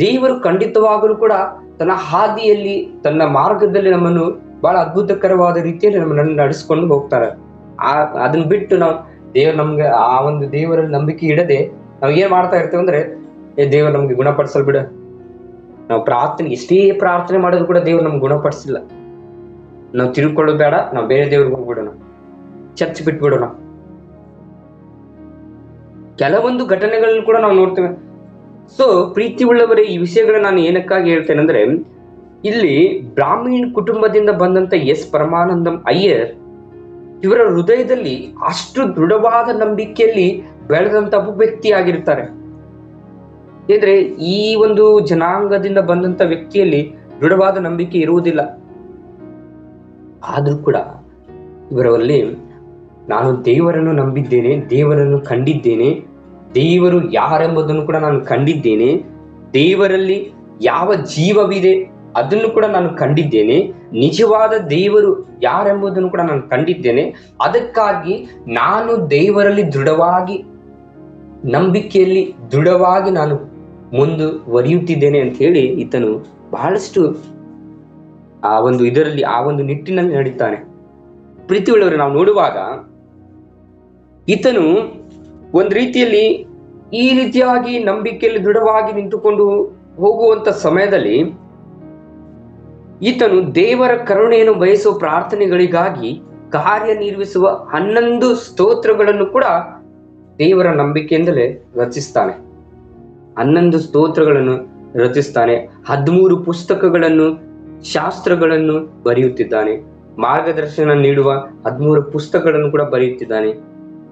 A: ದೇವರು ಖಂಡಿತವಾಗಲೂ ಕೂಡ ತನ್ನ ಹಾದಿಯಲ್ಲಿ, ತನ್ನ ಮಾರ್ಗದಲ್ಲಿ ನಮ್ಮನ್ನು ಬಹಳ ಅದ್ಭುತಕರವಾದ ರೀತಿಯಲ್ಲಿ ನಮ್ಮನ್ನು ನಡೆಸ್ಕೊಂಡು ಹೋಗ್ತಾರೆ. ಅದನ್ನ ಬಿಟ್ಟು ನಾವು ನಮ್ಗೆ ಆ ಒಂದು ದೇವರಲ್ಲಿ ನಂಬಿಕೆ ಇಡದೆ ನಾವ್ ಏನ್ ಮಾಡ್ತಾ ಇರ್ತೇವೆ ಅಂದ್ರೆ, ದೇವರು ನಮ್ಗೆ ಗುಣಪಡಿಸಲ್ ಬಿಡ, ನಾವು ಪ್ರಾರ್ಥನೆ ಎಷ್ಟೇ ಪ್ರಾರ್ಥನೆ ಮಾಡೋದು ಕೂಡ ದೇವ್ರು ನಮ್ಗೆ ಗುಣಪಡಿಸಿಲ್ಲ, ನಾವು ತಿಳ್ಕೊಳ್ಳೋದು ಬೇಡ, ನಾವು ಬೇರೆ ದೇವ್ರಿಗೆ ಹೋಗ್ಬಿಡೋಣ, ಚರ್ಚ್ ಬಿಟ್ಬಿಡೋಣ. ಕೆಲವೊಂದು ಘಟನೆಗಳನ್ನು ಕೂಡ ನಾವು ನೋಡ್ತೇವೆ. ಸೊ ಪ್ರೀತಿ ಉಳ್ಳವರೇ, ಈ ವಿಷಯಗಳನ್ನ ನಾನು ಏನಕ್ಕಾಗಿ ಹೇಳ್ತೇನೆ ಅಂದ್ರೆ, ಇಲ್ಲಿ ಬ್ರಾಹ್ಮಣ ಕುಟುಂಬದಿಂದ ಬಂದಂತ ಎಸ್ ಪರಮಾನಂದಂ ಅಯ್ಯರ್ ಇವರ ಹೃದಯದಲ್ಲಿ ಅಷ್ಟು ದೃಢವಾದ ನಂಬಿಕೆಯಲ್ಲಿ ಬೆಳೆದಂತ ಒಬ್ಬ ವ್ಯಕ್ತಿ ಆಗಿರ್ತಾರೆ. ಏಕೆಂದ್ರೆ ಈ ಒಂದು ಜನಾಂಗದಿಂದ ಬಂದಂತ ವ್ಯಕ್ತಿಯಲ್ಲಿ ದೃಢವಾದ ನಂಬಿಕೆ ಇರುವುದಿಲ್ಲ. ಆದ್ರೂ ಕೂಡ ಇವರಲ್ಲಿ ನಾನು ದೇವರನ್ನು ನಂಬಿದ್ದೇನೆ, ದೇವರನ್ನು ಕಂಡಿದ್ದೇನೆ, ದೇವರು ಯಾರೆಂಬುದನ್ನು ಕೂಡ ನಾನು ಕಂಡಿದ್ದೇನೆ, ದೇವರಲ್ಲಿ ಯಾವ ಜೀವವಿದೆ ಅದನ್ನು ಕೂಡ ನಾನು ಕಂಡಿದ್ದೇನೆ, ನಿಜವಾದ ದೇವರು ಯಾರೆಂಬುದನ್ನು ಕೂಡ ನಾನು ಕಂಡಿದ್ದೇನೆ. ಅದಕ್ಕಾಗಿ ನಾನು ದೇವರಲ್ಲಿ ದೃಢವಾಗಿ ನಂಬಿಕೆಯಲ್ಲಿ ದೃಢವಾಗಿ ನಾನು ಮುಂದುವರಿಯುತ್ತಿದ್ದೇನೆ ಅಂತ ಹೇಳಿ ಈತನು ಬಹಳಷ್ಟು ಆ ಒಂದು ನಿಟ್ಟಿನಲ್ಲಿ ನಡೀತಾನೆ. ಪ್ರೀತಿ ಉಳ್ಳವರು, ನಾವು ನೋಡುವಾಗ ಈತನು ಒಂದ್ ರೀತಿಯಲ್ಲಿ ಈ ರೀತಿಯಾಗಿ ನಂಬಿಕೆಯಲ್ಲಿ ದೃಢವಾಗಿ ನಿಂತುಕೊಂಡು ಹೋಗುವಂತ ಸಮಯದಲ್ಲಿ ಈತನು ದೇವರ ಕರುಣೆಯನ್ನು ಬಯಸುವ ಪ್ರಾರ್ಥನೆಗಳಿಗಾಗಿ ಕಾರ್ಯನಿರ್ವಹಿಸುವ 11 ಸ್ತೋತ್ರಗಳನ್ನು ಕೂಡ ದೇವರ ನಂಬಿಕೆಯಿಂದಲೇ ರಚಿಸ್ತಾನೆ. 11 ಸ್ತೋತ್ರಗಳನ್ನು ರಚಿಸ್ತಾನೆ. 13 ಪುಸ್ತಕಗಳನ್ನು, ಶಾಸ್ತ್ರಗಳನ್ನು ಬರೆಯುತ್ತಿದ್ದಾನೆ. ಮಾರ್ಗದರ್ಶನ ನೀಡುವ 13 ಪುಸ್ತಕಗಳನ್ನು ಕೂಡ ಬರೆಯುತ್ತಿದ್ದಾನೆ.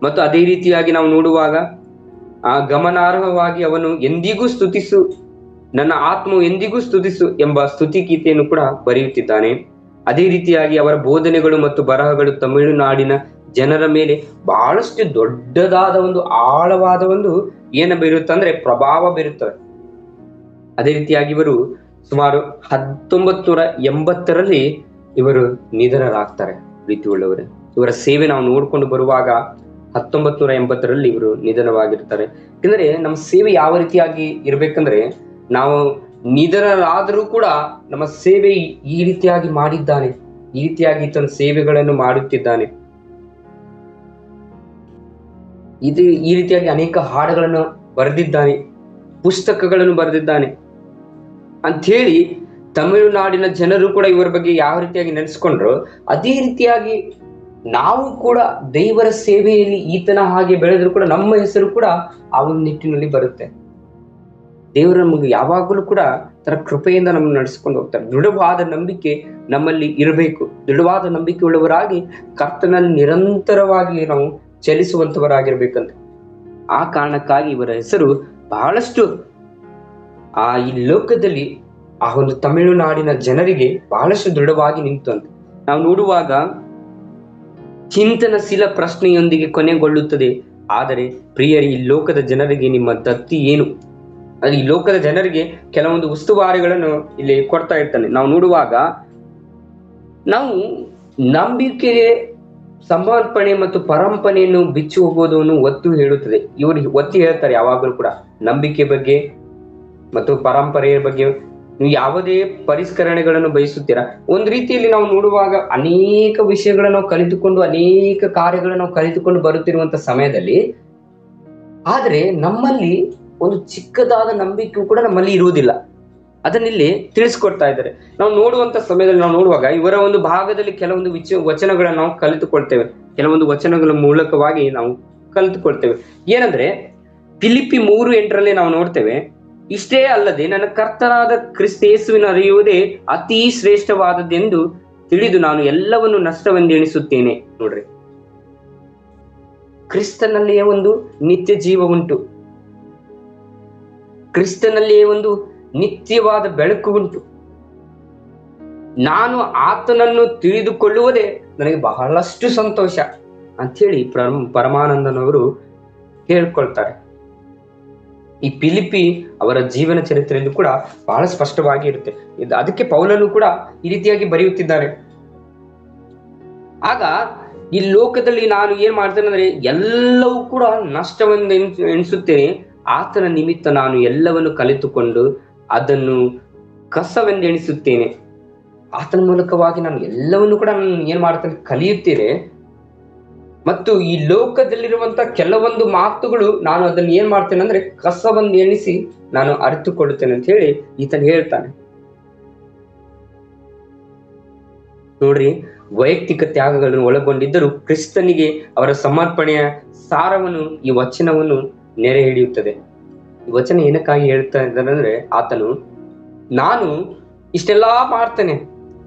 A: ಮತ್ತು ಅದೇ ರೀತಿಯಾಗಿ ನಾವು ನೋಡುವಾಗ ಗಮನಾರ್ಹವಾಗಿ ಅವನು ಎಂದಿಗೂ ಸ್ತುತಿಸು, ನನ್ನ ಆತ್ಮವು ಎಂದಿಗೂ ಸ್ತುತಿಸು ಎಂಬ ಸ್ತುತಿಗೀತೆಯನ್ನು ಕೂಡ ಬರೆಯುತ್ತಿದ್ದಾನೆ. ಅದೇ ರೀತಿಯಾಗಿ ಅವರ ಬೋಧನೆಗಳು ಮತ್ತು ಬರಹಗಳು ತಮಿಳುನಾಡಿನ ಜನರ ಮೇಲೆ ಬಹಳಷ್ಟು ದೊಡ್ಡದಾದ ಒಂದು ಆಳವಾದ ಒಂದು ಬೀರುತ್ತಂದ್ರೆ ಪ್ರಭಾವ ಬೀರುತ್ತವೆ. ಅದೇ ರೀತಿಯಾಗಿ ಇವರು ಸುಮಾರು 1980ರಲ್ಲಿ ಇವರು ನಿಧನರಾಗ್ತಾರೆ. ಪ್ರೀತಿ ಉಳ್ಳವರೇ, ಇವರ ಸೇವೆ ನಾವು ನೋಡ್ಕೊಂಡು ಬರುವಾಗ 1980ರಲ್ಲಿ ಇವರು ನಿಧನವಾಗಿರ್ತಾರೆ. ಯಾಕಂದ್ರೆ ನಮ್ಮ ಸೇವೆ ಯಾವ ರೀತಿಯಾಗಿ ಇರ್ಬೇಕಂದ್ರೆ, ನಾವು ನಿಧನರಾದರೂ ಕೂಡ ನಮ್ಮ ಸೇವೆ ಈ ರೀತಿಯಾಗಿ ಮಾಡಿದ್ದಾನೆ, ಈ ರೀತಿಯಾಗಿ ತನ್ನ ಸೇವೆಗಳನ್ನು ಮಾಡುತ್ತಿದ್ದಾನೆ. ಈ ರೀತಿಯಾಗಿ ಅನೇಕ ಹಾಡುಗಳನ್ನು ಬರೆದಿದ್ದಾನೆ, ಪುಸ್ತಕಗಳನ್ನು ಬರೆದಿದ್ದಾನೆ ಅಂತ ಹೇಳಿ ತಮಿಳುನಾಡಿನ ಜನರು ಕೂಡ ಇವರ ಬಗ್ಗೆ ಯಾವ ರೀತಿಯಾಗಿ ನೆನೆಸ್ಕೊಂಡ್ರು, ಅದೇ ರೀತಿಯಾಗಿ ನಾವು ಕೂಡ ದೇವರ ಸೇವೆಯಲ್ಲಿ ಈತನ ಹಾಗೆ ಬೆಳೆದ್ರು ಕೂಡ ನಮ್ಮ ಹೆಸರು ಕೂಡ ಆ ಒಂದು ನಿಟ್ಟಿನಲ್ಲಿ ಬರುತ್ತೆ. ದೇವರು ನಮಗೆ ಯಾವಾಗಲೂ ಕೂಡ ತರ ಕೃಪೆಯಿಂದ ನಮ್ಮನ್ನು ನಡೆಸಿಕೊಂಡು ಹೋಗ್ತಾರೆ. ದೃಢವಾದ ನಂಬಿಕೆ ನಮ್ಮಲ್ಲಿ ಇರಬೇಕು. ದೃಢವಾದ ನಂಬಿಕೆ ಉಳ್ಳವರಾಗಿ ಕರ್ತನಲ್ಲಿ ನಿರಂತರವಾಗಿ ನಾವು ಚಲಿಸುವಂತವರಾಗಿರ್ಬೇಕಂತ. ಆ ಕಾರಣಕ್ಕಾಗಿ ಇವರ ಹೆಸರು ಬಹಳಷ್ಟು ಈ ಲೋಕದಲ್ಲಿ ಆ ಒಂದು ತಮಿಳುನಾಡಿನ ಜನರಿಗೆ ಬಹಳಷ್ಟು ದೃಢವಾಗಿ ನಿಂತು ಅಂತ ನಾವು ನೋಡುವಾಗ ಚಿಂತನಶೀಲ ಪ್ರಶ್ನೆಯೊಂದಿಗೆ ಕೊನೆಗೊಳ್ಳುತ್ತದೆ. ಆದರೆ ಪ್ರಿಯರಿ, ಈ ಲೋಕದ ಜನರಿಗೆ ನಿಮ್ಮ ದತ್ತಿ ಏನು? ಅದು ಈ ಲೋಕದ ಜನರಿಗೆ ಕೆಲವೊಂದು ಉಸ್ತುವಾರಿಗಳನ್ನು ಇಲ್ಲಿ ಕೊಡ್ತಾ ಇರ್ತಾನೆ. ನಾವು ನೋಡುವಾಗ ನಾವು ನಂಬಿಕೆಗೆ ಸಮರ್ಪಣೆ ಮತ್ತು ಪರಂಪರೆಯನ್ನು ಬಿಚ್ಚಿ ಹೋಗೋದನ್ನು ಒತ್ತು ಹೇಳುತ್ತದೆ. ಇವರು ಒತ್ತಿ ಹೇಳ್ತಾರೆ ಯಾವಾಗಲೂ ಕೂಡ ನಂಬಿಕೆ ಬಗ್ಗೆ ಮತ್ತು ಪರಂಪರೆಯ ಬಗ್ಗೆ ನೀವು ಯಾವುದೇ ಪರಿಷ್ಕರಣೆಗಳನ್ನು ಬಯಸುತ್ತೀರಾ. ಒಂದು ರೀತಿಯಲ್ಲಿ ನಾವು ನೋಡುವಾಗ ಅನೇಕ ವಿಷಯಗಳನ್ನು ನಾವು ಕಲಿತುಕೊಂಡು, ಅನೇಕ ಕಾರ್ಯಗಳನ್ನು ನಾವು ಕಲಿತುಕೊಂಡು ಬರುತ್ತಿರುವಂತ ಸಮಯದಲ್ಲಿ, ಆದ್ರೆ ನಮ್ಮಲ್ಲಿ ಒಂದು ಚಿಕ್ಕದಾದ ನಂಬಿಕೆಯೂ ಕೂಡ ನಮ್ಮಲ್ಲಿ ಇರುವುದಿಲ್ಲ. ಅದನ್ನಿಲ್ಲಿ ತಿಳಿಸ್ಕೊಡ್ತಾ ಇದ್ದಾರೆ. ನಾವು ನೋಡುವಂತ ಸಮಯದಲ್ಲಿ ನಾವು ನೋಡುವಾಗ ಇವರ ಒಂದು ಭಾಗದಲ್ಲಿ ಕೆಲವೊಂದು ವಚನಗಳನ್ನು ನಾವು ಕಲಿತುಕೊಳ್ತೇವೆ. ಕೆಲವೊಂದು ವಚನಗಳ ಮೂಲಕವಾಗಿ ನಾವು ಕಲಿತುಕೊಳ್ತೇವೆ. ಏನಂದ್ರೆ ಫಿಲಿಪ್ಪಿ 3:8 ನಾವು ನೋಡ್ತೇವೆ, ಇಷ್ಟೇ ಅಲ್ಲದೆ ನನ್ನ ಕರ್ತನಾದ ಕ್ರಿಸ್ತೇಸುವಿನ ಅರಿಯುವುದೇ ಅತಿ ಶ್ರೇಷ್ಠವಾದದ್ದೆಂದು ತಿಳಿದು ನಾನು ಎಲ್ಲವನ್ನು ನಷ್ಟವೆಂದು ಎಣಿಸುತ್ತೇನೆ. ನೋಡ್ರಿ, ಕ್ರಿಸ್ತನಲ್ಲಿಯೇ ಒಂದು ನಿತ್ಯ ಜೀವ ಉಂಟು, ಕ್ರಿಸ್ತನಲ್ಲಿಯೇ ಒಂದು ನಿತ್ಯವಾದ ಬೆಳಕು ಉಂಟು. ನಾನು ಆತನನ್ನು ತಿಳಿದುಕೊಳ್ಳುವುದೇ ನನಗೆ ಬಹಳಷ್ಟು ಸಂತೋಷ ಅಂಥೇಳಿ ಪರಮಾನಂದನವರು ಹೇಳ್ಕೊಳ್ತಾರೆ. ಈ ಫಿಲಿಪ್ಪಿ ಅವರ ಜೀವನ ಚರಿತ್ರೆಯಲ್ಲೂ ಕೂಡ ಬಹಳ ಸ್ಪಷ್ಟವಾಗಿ ಇರುತ್ತೆ. ಅದಕ್ಕೆ ಪೌಲನು ಕೂಡ ಈ ರೀತಿಯಾಗಿ ಬರೆಯುತ್ತಿದ್ದಾರೆ. ಆಗ ಈ ಲೋಕದಲ್ಲಿ ನಾನು ಏನ್ ಮಾಡ್ತೇನೆ ಅಂದ್ರೆ ಎಲ್ಲವೂ ಕೂಡ ನಷ್ಟವೆಂದು ಎಣಿಸುತ್ತೇನೆ, ಆತನ ನಿಮಿತ್ತ ನಾನು ಎಲ್ಲವನ್ನು ಕಲಿತುಕೊಂಡು ಅದನ್ನು ಕಸವೆಂದು ಎಣಿಸುತ್ತೇನೆ. ಆತನ ಮೂಲಕವಾಗಿ ನಾನು ಎಲ್ಲವನ್ನು ಕೂಡ ನಾನು ಏನ್ ಮಾಡ್ತೇನೆ, ಕಲಿಯುತ್ತೇನೆ. ಮತ್ತು ಈ ಲೋಕದಲ್ಲಿರುವಂತ ಕೆಲವೊಂದು ಮಾತುಗಳು ನಾನು ಅದನ್ನ ಏನ್ ಮಾಡ್ತೇನೆ ಅಂದ್ರೆ ಕಸವನ್ನು ಎಣಿಸಿ ನಾನು ಅರಿತುಕೊಳ್ಳುತ್ತೇನೆ ಅಂತ ಹೇಳಿ ಈತನ ಹೇಳ್ತಾನೆ. ನೋಡ್ರಿ, ವೈಯಕ್ತಿಕ ತ್ಯಾಗಗಳನ್ನು ಒಳಗೊಂಡಿದ್ದರೂ ಕ್ರಿಸ್ತನಿಗೆ ಅವರ ಸಮರ್ಪಣೆಯ ಸಾರವನ್ನು ಈ ವಚನವನ್ನು ನೆರೆ ಹಿಡಿಯುತ್ತದೆ. ಈ ವಚನ ಏನಕ್ಕಾಗಿ ಹೇಳ್ತಾ ಇದ್ದಾನೆ ಅಂದ್ರೆ, ಆತನು ನಾನು ಇಷ್ಟೆಲ್ಲಾ ಮಾಡ್ತೇನೆ,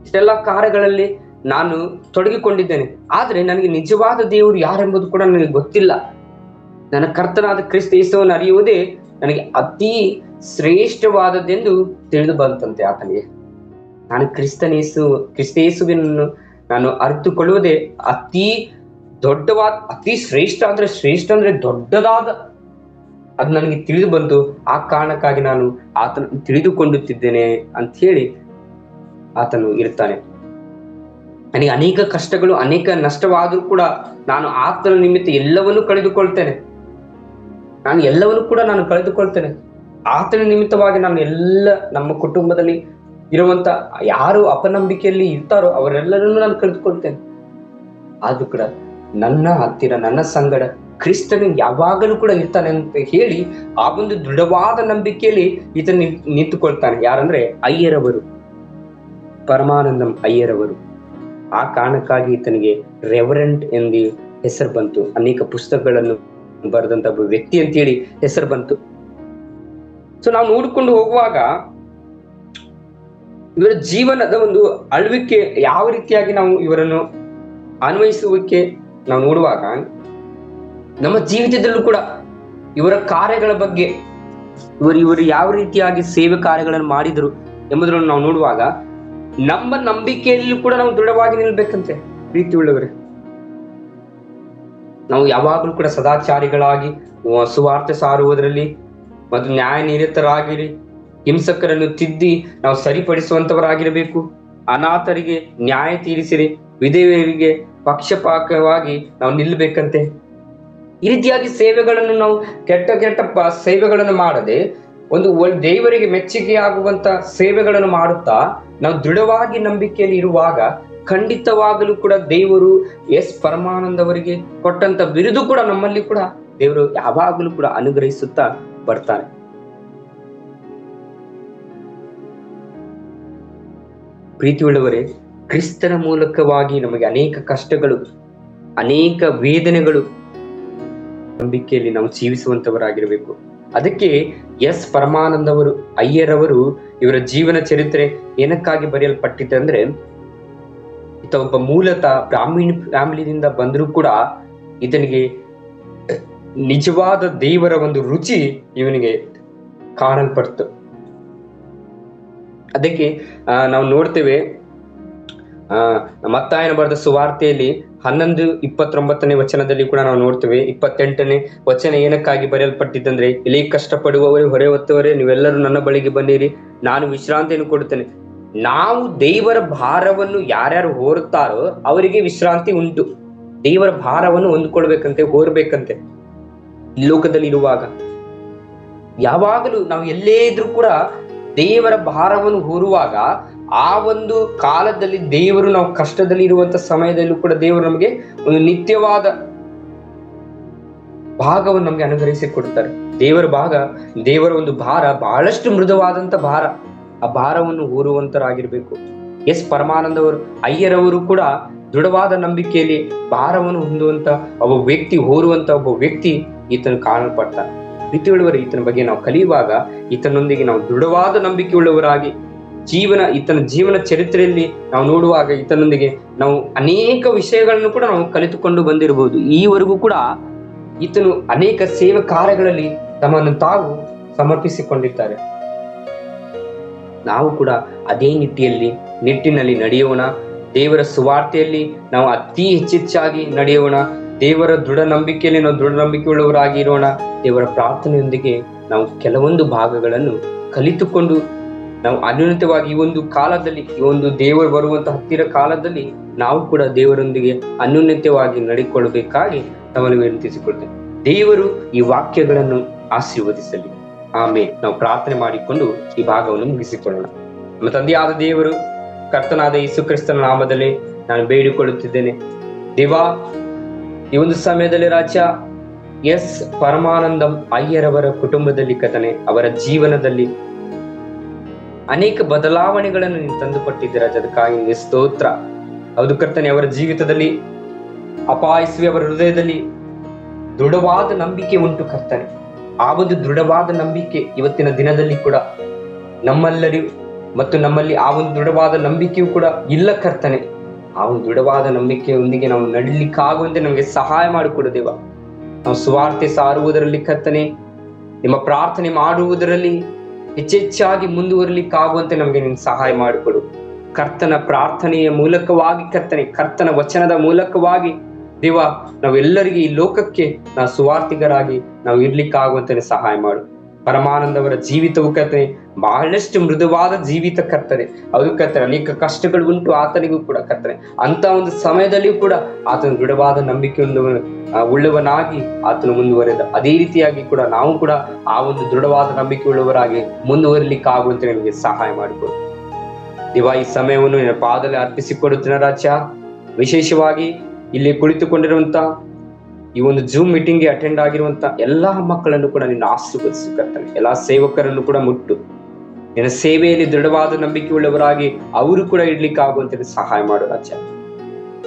A: ಇಷ್ಟೆಲ್ಲಾ ಕಾರ್ಯಗಳಲ್ಲಿ ನಾನು ತೊಡಗಿಕೊಂಡಿದ್ದೇನೆ, ಆದ್ರೆ ನನಗೆ ನಿಜವಾದ ದೇವರು ಯಾರೆಂಬುದು ಕೂಡ ನನಗೆ ಗೊತ್ತಿಲ್ಲ. ನನ್ನ ಕರ್ತನಾದ ಕ್ರಿಸ್ತ ಯೇಸುವನ್ನು ಅರಿಯುವುದೇ ನನಗೆ ಅತಿ ಶ್ರೇಷ್ಠವಾದದ್ದೆಂದು ತಿಳಿದು ಬಂತಂತೆ ಆತನಿಗೆ. ನಾನು ಕ್ರಿಸ್ತ ಯೇಸುವನ್ನು ನಾನು ಅರಿತುಕೊಳ್ಳುವುದೇ ಅತಿ ದೊಡ್ಡವಾದ, ಅತಿ ಶ್ರೇಷ್ಠ ಅಂದ್ರೆ ದೊಡ್ಡದಾದ, ಅದು ನನಗೆ ತಿಳಿದು ಬಂತು. ಆ ಕಾರಣಕ್ಕಾಗಿ ನಾನು ಆತನ ತಿಳಿದುಕೊಳ್ಳುತ್ತಿದ್ದೇನೆ ಅಂತ ಹೇಳಿ ಆತನು ಇರ್ತಾನೆ. ನನಗೆ ಅನೇಕ ಕಷ್ಟಗಳು, ಅನೇಕ ನಷ್ಟವಾದರೂ ಕೂಡ ನಾನು ಆತನ ನಿಮಿತ್ತ ಎಲ್ಲವನ್ನೂ ಕಳೆದುಕೊಳ್ತೇನೆ. ನಾನು ಕಳೆದುಕೊಳ್ತೇನೆ. ಆತನ ನಿಮಿತ್ತವಾಗಿ ನಾನು ನಮ್ಮ ಕುಟುಂಬದಲ್ಲಿ ಇರುವಂತ ಯಾರು ಅಪನಂಬಿಕೆಯಲ್ಲಿ ಇರ್ತಾರೋ ಅವರೆಲ್ಲರನ್ನೂ ನಾನು ಕಳೆದುಕೊಳ್ತೇನೆ. ಆದ್ರೂ ಕೂಡ ನನ್ನ ಹತ್ತಿರ, ನನ್ನ ಸಂಗಡ ಕ್ರಿಸ್ತನು ಯಾವಾಗಲೂ ಕೂಡ ಇರ್ತಾನೆ ಅಂತ ಹೇಳಿ ಆ ಒಂದು ದೃಢವಾದ ನಂಬಿಕೆಯಲ್ಲಿ ಈತನ ನಿಂತುಕೊಳ್ತಾನೆ. ಯಾರಂದ್ರೆ ಅಯ್ಯರವರು, ಪರಮಾನಂದಂ ಅಯ್ಯರವರು. ಆ ಕಾರಣಕ್ಕಾಗಿ ಈತನಿಗೆ ರೆವರೆಂಟ್ ಎಂದು ಹೆಸರು ಬಂತು. ಅನೇಕ ಪುಸ್ತಕಗಳನ್ನು ಬರೆದಂತ ಒಬ್ಬ ವ್ಯಕ್ತಿ ಅಂತೇಳಿ ಹೆಸರು ಬಂತು. ಸೊ ನಾವು ನೋಡಿಕೊಂಡು ಹೋಗುವಾಗ ಇವರ ಜೀವನದ ಒಂದು ಅಳ್ವಿಕೆ ಯಾವ ರೀತಿಯಾಗಿ ನಾವು ಇವರನ್ನು ಅನ್ವಯಿಸುವಿಕೆ ನಾವು ನೋಡುವಾಗ, ನಮ್ಮ ಜೀವಿತದಲ್ಲೂ ಕೂಡ ಇವರ ಕಾರ್ಯಗಳ ಬಗ್ಗೆ, ಇವರು ಯಾವ ರೀತಿಯಾಗಿ ಸೇವೆ ಕಾರ್ಯಗಳನ್ನು ಮಾಡಿದರು ಎಂಬುದನ್ನು ನಾವು ನೋಡುವಾಗ ನಮ್ಮ ನಂಬಿಕೆಯಲ್ಲೂ ಕೂಡ ನಾವು ದೃಢವಾಗಿ ನಿಲ್ಬೇಕಂತೆ. ಪ್ರೀತಿ ಉಳ್ಳವರೇ, ನಾವು ಯಾವಾಗಲೂ ಕೂಡ ಸದಾಚಾರಿಗಳಾಗಿ ಸುವಾರ್ತೆ ಸಾರುವುದರಲ್ಲಿ ಮತ್ತು ನ್ಯಾಯ ನಿರತರಾಗಿರಿ, ಹಿಂಸಕರನ್ನು ತಿದ್ದಿ ನಾವು ಸರಿಪಡಿಸುವಂತವರಾಗಿರಬೇಕು, ಅನಾಥರಿಗೆ ನ್ಯಾಯ ತೀರಿಸಿರಿ, ವಿಧವೆಯರಿಗೆ ಪಕ್ಷಪಾತವಾಗಿ ನಾವು ನಿಲ್ಲಬೇಕಂತೆ. ಈ ರೀತಿಯಾಗಿ ಸೇವೆಗಳನ್ನು ನಾವು ಕೆಟ್ಟ ಸೇವೆಗಳನ್ನು ಮಾಡದೆ ಒಂದು ದೇವರಿಗೆ ಮೆಚ್ಚುಗೆ ಆಗುವಂತ ಸೇವೆಗಳನ್ನು ಮಾಡುತ್ತಾ ನಾವು ದೃಢವಾಗಿ ನಂಬಿಕೆಯಲ್ಲಿ ಇರುವಾಗ ಖಂಡಿತವಾಗಲೂ ಕೂಡ ದೇವರು ಪರಮಾನಂದವರಿಗೆ ಕೊಟ್ಟಂತ ಬಿರುದು ಕೂಡ ನಮ್ಮಲ್ಲಿ ಕೂಡ ದೇವರು ಯಾವಾಗಲೂ ಕೂಡ ಅನುಗ್ರಹಿಸುತ್ತಾ ಬರ್ತಾನೆ. ಪ್ರೀತಿಯುಳ್ಳವರೇ, ಕ್ರಿಸ್ತನ ಮೂಲಕವಾಗಿ ನಮಗೆ ಅನೇಕ ಕಷ್ಟಗಳು, ಅನೇಕ ವೇದನೆಗಳು, ನಂಬಿಕೆಯಲ್ಲಿ ನಾವು ಜೀವಿಸುವಂತವರಾಗಿರಬೇಕು. ಅದಕ್ಕೆ ಪರಮಾನಂದವರು ಅಯ್ಯರವರು ಇವರ ಜೀವನ ಚರಿತ್ರೆ ಏನಕ್ಕಾಗಿ ಬರೆಯಲ್ಪಟ್ಟಿದೆ ಅಂದ್ರೆ, ಈತ ಒಬ್ಬ ಮೂಲತಃ ಬ್ರಾಹ್ಮಣ ಫ್ಯಾಮಿಲಿಯಿಂದ ಬಂದರೂ ಕೂಡ ಈತನಿಗೆ ನಿಜವಾದ ದೇವರ ಒಂದು ರುಚಿ ಇವನಿಗೆ ಕಾಣಲ್ಪಡ್ತು. ಅದಕ್ಕೆ ನಾವು ನೋಡ್ತೇವೆ, ಮತ್ತಾಯನ ಬರೆದ ಸುವಾರ್ತೆಯಲ್ಲಿ 11:29 ವಚನದಲ್ಲಿ ಕೂಡ ನಾವು ನೋಡ್ತೇವೆ. 28ನೇ ವಚನ ಏನಕ್ಕಾಗಿ ಬರೆಯಲ್ಪಟ್ಟಿದ್ದಂದ್ರೆ, ಇಲ್ಲಿ ಕಷ್ಟಪಡುವವರೇ, ಹೊರೆ ಹೊತ್ತವರೇ, ನೀವೆಲ್ಲರೂ ನನ್ನ ಬಳಿಗೆ ಬನ್ನಿರಿ, ನಾನು ವಿಶ್ರಾಂತಿಯನ್ನು ಕೊಡುತ್ತೇನೆ. ನಾವು ದೇವರ ಭಾರವನ್ನು ಯಾರ್ಯಾರು ಹೊರುತ್ತಾರೋ ಅವರಿಗೆ ವಿಶ್ರಾಂತಿ ಉಂಟು. ದೇವರ ಭಾರವನ್ನು ಹೊಂದ್ಕೊಳ್ಬೇಕಂತೆ, ಹೊರಬೇಕಂತೆ. ಲೋಕದಲ್ಲಿ ಇರುವಾಗ ಯಾವಾಗಲೂ ನಾವು ಎಲ್ಲೇ ಇದ್ರೂ ಕೂಡ ದೇವರ ಭಾರವನ್ನು ಹೊರುವಾಗ, ಆ ಒಂದು ಕಾಲದಲ್ಲಿ ದೇವರು, ನಾವು ಕಷ್ಟದಲ್ಲಿ ಇರುವಂತ ಸಮಯದಲ್ಲೂ ಕೂಡ ದೇವರು ನಮಗೆ ಒಂದು ನಿತ್ಯವಾದ ಭಾಗವನ್ನು ನಮ್ಗೆ ಅನುಗ್ರಹಿಸಿ ಕೊಡ್ತಾರೆ. ದೇವರ ಒಂದು ಭಾರ ಬಹಳಷ್ಟು ಮೃದುವಾದಂತ ಭಾರ. ಆ ಭಾರವನ್ನು ಹೊರುವಂತರಾಗಿರ್ಬೇಕು. ಎಸ್ ಪರಮಾನಂದವರು ಅಯ್ಯರವರು ಕೂಡ ದೃಢವಾದ ನಂಬಿಕೆಯಲ್ಲಿ ಭಾರವನ್ನು ಹೊಂದುವಂತ ಹೊರುವಂತ ಒಬ್ಬ ವ್ಯಕ್ತಿ ಈತನು ಕಾಣಲ್ಪಡ್ತಾನೆ. ಪ್ರೀತಿಯುಳ್ಳವರು, ಈತನ ಬಗ್ಗೆ ನಾವು ಕಲಿಯುವಾಗ ಈತನೊಂದಿಗೆ ನಾವು ದೃಢವಾದ ನಂಬಿಕೆ ಉಳ್ಳವರಾಗಿ ಈತನ ಜೀವನ ಚರಿತ್ರೆಯಲ್ಲಿ ನಾವು ನೋಡುವಾಗ ಈತನೊಂದಿಗೆ ನಾವು ಅನೇಕ ವಿಷಯಗಳನ್ನು ಕೂಡ ನಾವು ಕಲಿತುಕೊಂಡು ಬಂದಿರಬಹುದು. ಈವರೆಗೂ ಕೂಡ ಈತನು ಅನೇಕ ಸೇವಾ ಕಾರ್ಯಗಳಲ್ಲಿ ತಮ್ಮನ್ನು ತಾವು ಸಮರ್ಪಿಸಿಕೊಂಡಿದ್ದಾರೆ. ನಾವು ಕೂಡ ಅದೇ ನಿಟ್ಟಿನಲ್ಲಿ ನಡೆಯೋಣ. ದೇವರ ಸುವಾರ್ತೆಯಲ್ಲಿ ನಾವು ಅತಿ ಹೆಚ್ಚೆಚ್ಚಾಗಿ ನಡೆಯೋಣ. ದೇವರ ದೃಢ ನಂಬಿಕೆಯಲ್ಲಿ ನಾವು ದೃಢ ನಂಬಿಕೆ ಉಳ್ಳವರಾಗಿ ಇರೋಣ. ದೇವರ ಪ್ರಾರ್ಥನೆಯೊಂದಿಗೆ ನಾವು ಕೆಲವೊಂದು ಭಾಗಗಳನ್ನು ಕಲಿತುಕೊಂಡು ನಾವು ಅನ್ಯೋನ್ಯವಾಗಿ ಈ ಒಂದು ಕಾಲದಲ್ಲಿ, ಈ ಒಂದು ದೇವರು ಬರುವಂತ ಹತ್ತಿರ ಕಾಲದಲ್ಲಿ ನಾವು ಕೂಡ ದೇವರೊಂದಿಗೆ ಅನ್ಯೋನ್ಯವಾಗಿ ನಡೆಕೊಳ್ಳಬೇಕಾಗಿ ನಮ್ಮನ್ನು ವಿನಂತಿಸಿಕೊಳ್ತೇನೆ. ದೇವರು ಈ ವಾಕ್ಯಗಳನ್ನು ಆಶೀರ್ವದಿಸಲಿ. ಆಮೇಲೆ ನಾವು ಪ್ರಾರ್ಥನೆ ಮಾಡಿಕೊಂಡು ಈ ಭಾಗವನ್ನು ಮುಗಿಸಿಕೊಳ್ಳೋಣ. ನಮ್ಮ ತಂದೆಯಾದ ದೇವರು, ಕರ್ತನಾದ ಯೇಸು ಕ್ರಿಸ್ತನ ನಾಮದಲ್ಲಿ ನಾನು ಬೇಡಿಕೊಳ್ಳುತ್ತಿದ್ದೇನೆ. ದೇವಾ, ಈ ಒಂದು ಸಮಯದಲ್ಲಿ ರಾಜ ಎಸ್ ಪರಮಾನಂದಂ ಅಯ್ಯರವರ ಕುಟುಂಬದಲ್ಲಿ ಕರ್ತನೆ, ಅವರ ಜೀವನದಲ್ಲಿ ಅನೇಕ ಬದಲಾವಣೆಗಳನ್ನು ನೀನು ತಂದುಕೊಟ್ಟಿದ್ದೀರ. ಅದಕ್ಕಾಗಿ ನಿನಗೆ ಸ್ತೋತ್ರ. ಹೌದು ಕರ್ತನೆ, ಅವರ ಜೀವಿತದಲ್ಲಿ ಅಪಾಯಿಸುವ ಅವರ ಹೃದಯದಲ್ಲಿ ದೃಢವಾದ ನಂಬಿಕೆ ಉಂಟು ಕರ್ತನೆ. ಆ ಒಂದು ದೃಢವಾದ ನಂಬಿಕೆ ಇವತ್ತಿನ ದಿನದಲ್ಲಿ ಕೂಡ ನಮ್ಮಲ್ಲಿ ಆ ಒಂದು ದೃಢವಾದ ನಂಬಿಕೆಯೂ ಕೂಡ ಇಲ್ಲ ಕರ್ತನೆ. ಆ ಒಂದು ದೃಢವಾದ ನಂಬಿಕೆಯೊಂದಿಗೆ ನಾವು ನಡಲಿಕ್ಕಾಗುವಂತೆ ನಮಗೆ ಸಹಾಯ ಮಾಡಿಕೊಡು ದೇವ. ನಾವು ಸುವಾರ್ತೆ ಸಾರುವುದರಲ್ಲಿ ಕರ್ತನೆ, ನಿಮ್ಮ ಪ್ರಾರ್ಥನೆ ಮಾಡುವುದರಲ್ಲಿ ಹೆಚ್ಚೆಚ್ಚಾಗಿ ಮುಂದುವರಲಿಕ್ಕಾಗುವಂತೆ ನಮಗೆ ನೀನು ಸಹಾಯ ಮಾಡಿಕೊಡು. ಕರ್ತನ ಪ್ರಾರ್ಥನೆಯ ಮೂಲಕವಾಗಿ ಕರ್ತನೆ, ಕರ್ತನ ವಚನದ ಮೂಲಕವಾಗಿ ದೇವ, ನಾವೆಲ್ಲರಿಗೆ ಈ ಲೋಕಕ್ಕೆ ನಾವು ಸುವಾರ್ತಿಗರಾಗಿ ನಾವು ಇರ್ಲಿಕ್ಕಾಗುವಂತೆ ಸಹಾಯ ಮಾಡು. ಪರಮಾನಂದವರ ಜೀವಿತವು ಕರ್ತನೆ ಬಹಳಷ್ಟು ಮೃದುವಾದ ಜೀವಿತ ಕರ್ತನೆ. ಅದು ಕರ್ತನೆ, ಅನೇಕ ಕಷ್ಟಗಳು ಉಂಟು ಆತನಿಗೂ ಕೂಡ ಕರ್ತನೆ. ಅಂತ ಒಂದು ಸಮಯದಲ್ಲಿಯೂ ಕೂಡ ಆತನ ದೃಢವಾದ ನಂಬಿಕೆ ಉಳ್ಳವನಾಗಿ ಆತನು ಮುಂದುವರೆದ. ಅದೇ ರೀತಿಯಾಗಿ ಕೂಡ ನಾವು ಕೂಡ ಆ ಒಂದು ದೃಢವಾದ ನಂಬಿಕೆ ಉಳ್ಳವರಾಗಿ ಮುಂದುವರಿಲಿಕ್ಕಾಗುವಂತೆ ನಮಗೆ ಸಹಾಯ ಮಾಡಿಕೊಡು ದೇವ. ಈ ಸಮಯವನ್ನು ನಿನ್ನ ಪಾದದಲ್ಲಿ ಅರ್ಪಿಸಿಕೊಡುತ್ತೇನೆ ರಾಜ. ವಿಶೇಷವಾಗಿ ಇಲ್ಲಿ ಕುಳಿತುಕೊಂಡಿರುವಂತ ಈ ಒಂದು ಜೂಮ್ ಮೀಟಿಂಗ್ಗೆ ಅಟೆಂಡ್ ಆಗಿರುವಂತ ಎಲ್ಲಾ ಮಕ್ಕಳನ್ನು ಕೂಡ ನಿನ್ನ ಆಶೀರ್ವದಿಸು ಕರ್ತನೆ. ಎಲ್ಲಾ ಸೇವಕರನ್ನು ಕೂಡ ಮುಟ್ಟು ನಿನ್ನ ಸೇವೆಯಲ್ಲಿ ದೃಢವಾದ ನಂಬಿಕೆ ಉಳ್ಳವರಾಗಿ ಅವರು ಕೂಡ ಇಡ್ಲಿಕ್ಕಾಗುವಂತೆ ಸಹಾಯ ಮಾಡು ರಾಜ.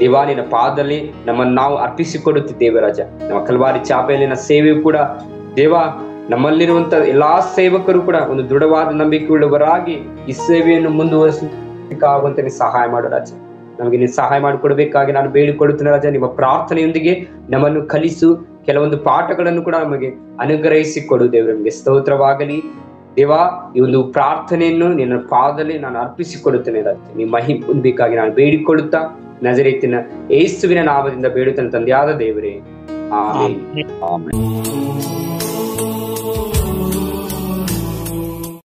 A: ದೇವ, ನಿನ್ನ ಪಾದದಲ್ಲಿ ನಮ್ಮನ್ನು ನಾವು ಅರ್ಪಿಸಿಕೊಡುತ್ತಿದ್ದೇವೆ ರಾಜ. ನಮ್ಮ ಕಲ್ವಾರಿ ಚಾಪೆಯಲ್ಲಿನ ಸೇವೆಯು ಕೂಡ ದೇವ, ನಮ್ಮಲ್ಲಿರುವಂತ ಎಲ್ಲಾ ಸೇವಕರು ಕೂಡ ಒಂದು ದೃಢವಾದ ನಂಬಿಕೆ ಉಳ್ಳವರಾಗಿ ಈ ಸೇವೆಯನ್ನು ಮುಂದುವರಿಸಲಿಕ್ಕಾಗುವಂತೆ ಸಹಾಯ ಮಾಡು ರಾಜ. ನಮಗೆ ನೀವು ಸಹಾಯ ಮಾಡಿಕೊಡ್ಬೇಕಾಗಿ ನಾನು ಬೇಡಿಕೊಳ್ಳುತ್ತೇನೆ ರಾಜ. ನಿಮ್ಮ ಪ್ರಾರ್ಥನೆಯೊಂದಿಗೆ ನಮ್ಮನ್ನು ಕಲಿಸು. ಕೆಲವೊಂದು ಪಾಠಗಳನ್ನು ಕೂಡ ನಮಗೆ ಅನುಗ್ರಹಿಸಿಕೊಡು ದೇವರು. ನಿಮಗೆ ಸ್ತೋತ್ರವಾಗಲಿ ದೇವ. ಈ ಒಂದು ಪ್ರಾರ್ಥನೆಯನ್ನು ನಿನ್ನ ಪಾದದಲ್ಲಿ ನಾನು ಅರ್ಪಿಸಿಕೊಡುತ್ತೇನೆ ರಾಜ. ನಿಮ್ಮ ಮಹಿಮೆ ಹೊಂದಬೇಕಾಗಿ ನಾನು ಬೇಡಿಕೊಳ್ಳುತ್ತಾ ನಜರೇತಿನ ಯೇಸುವಿನ ನಾಮದಿಂದ ಬೇಡುತ್ತೇನೆ ತಂದೆಯಾದ ದೇವರೇ, ಆಮೆನ್.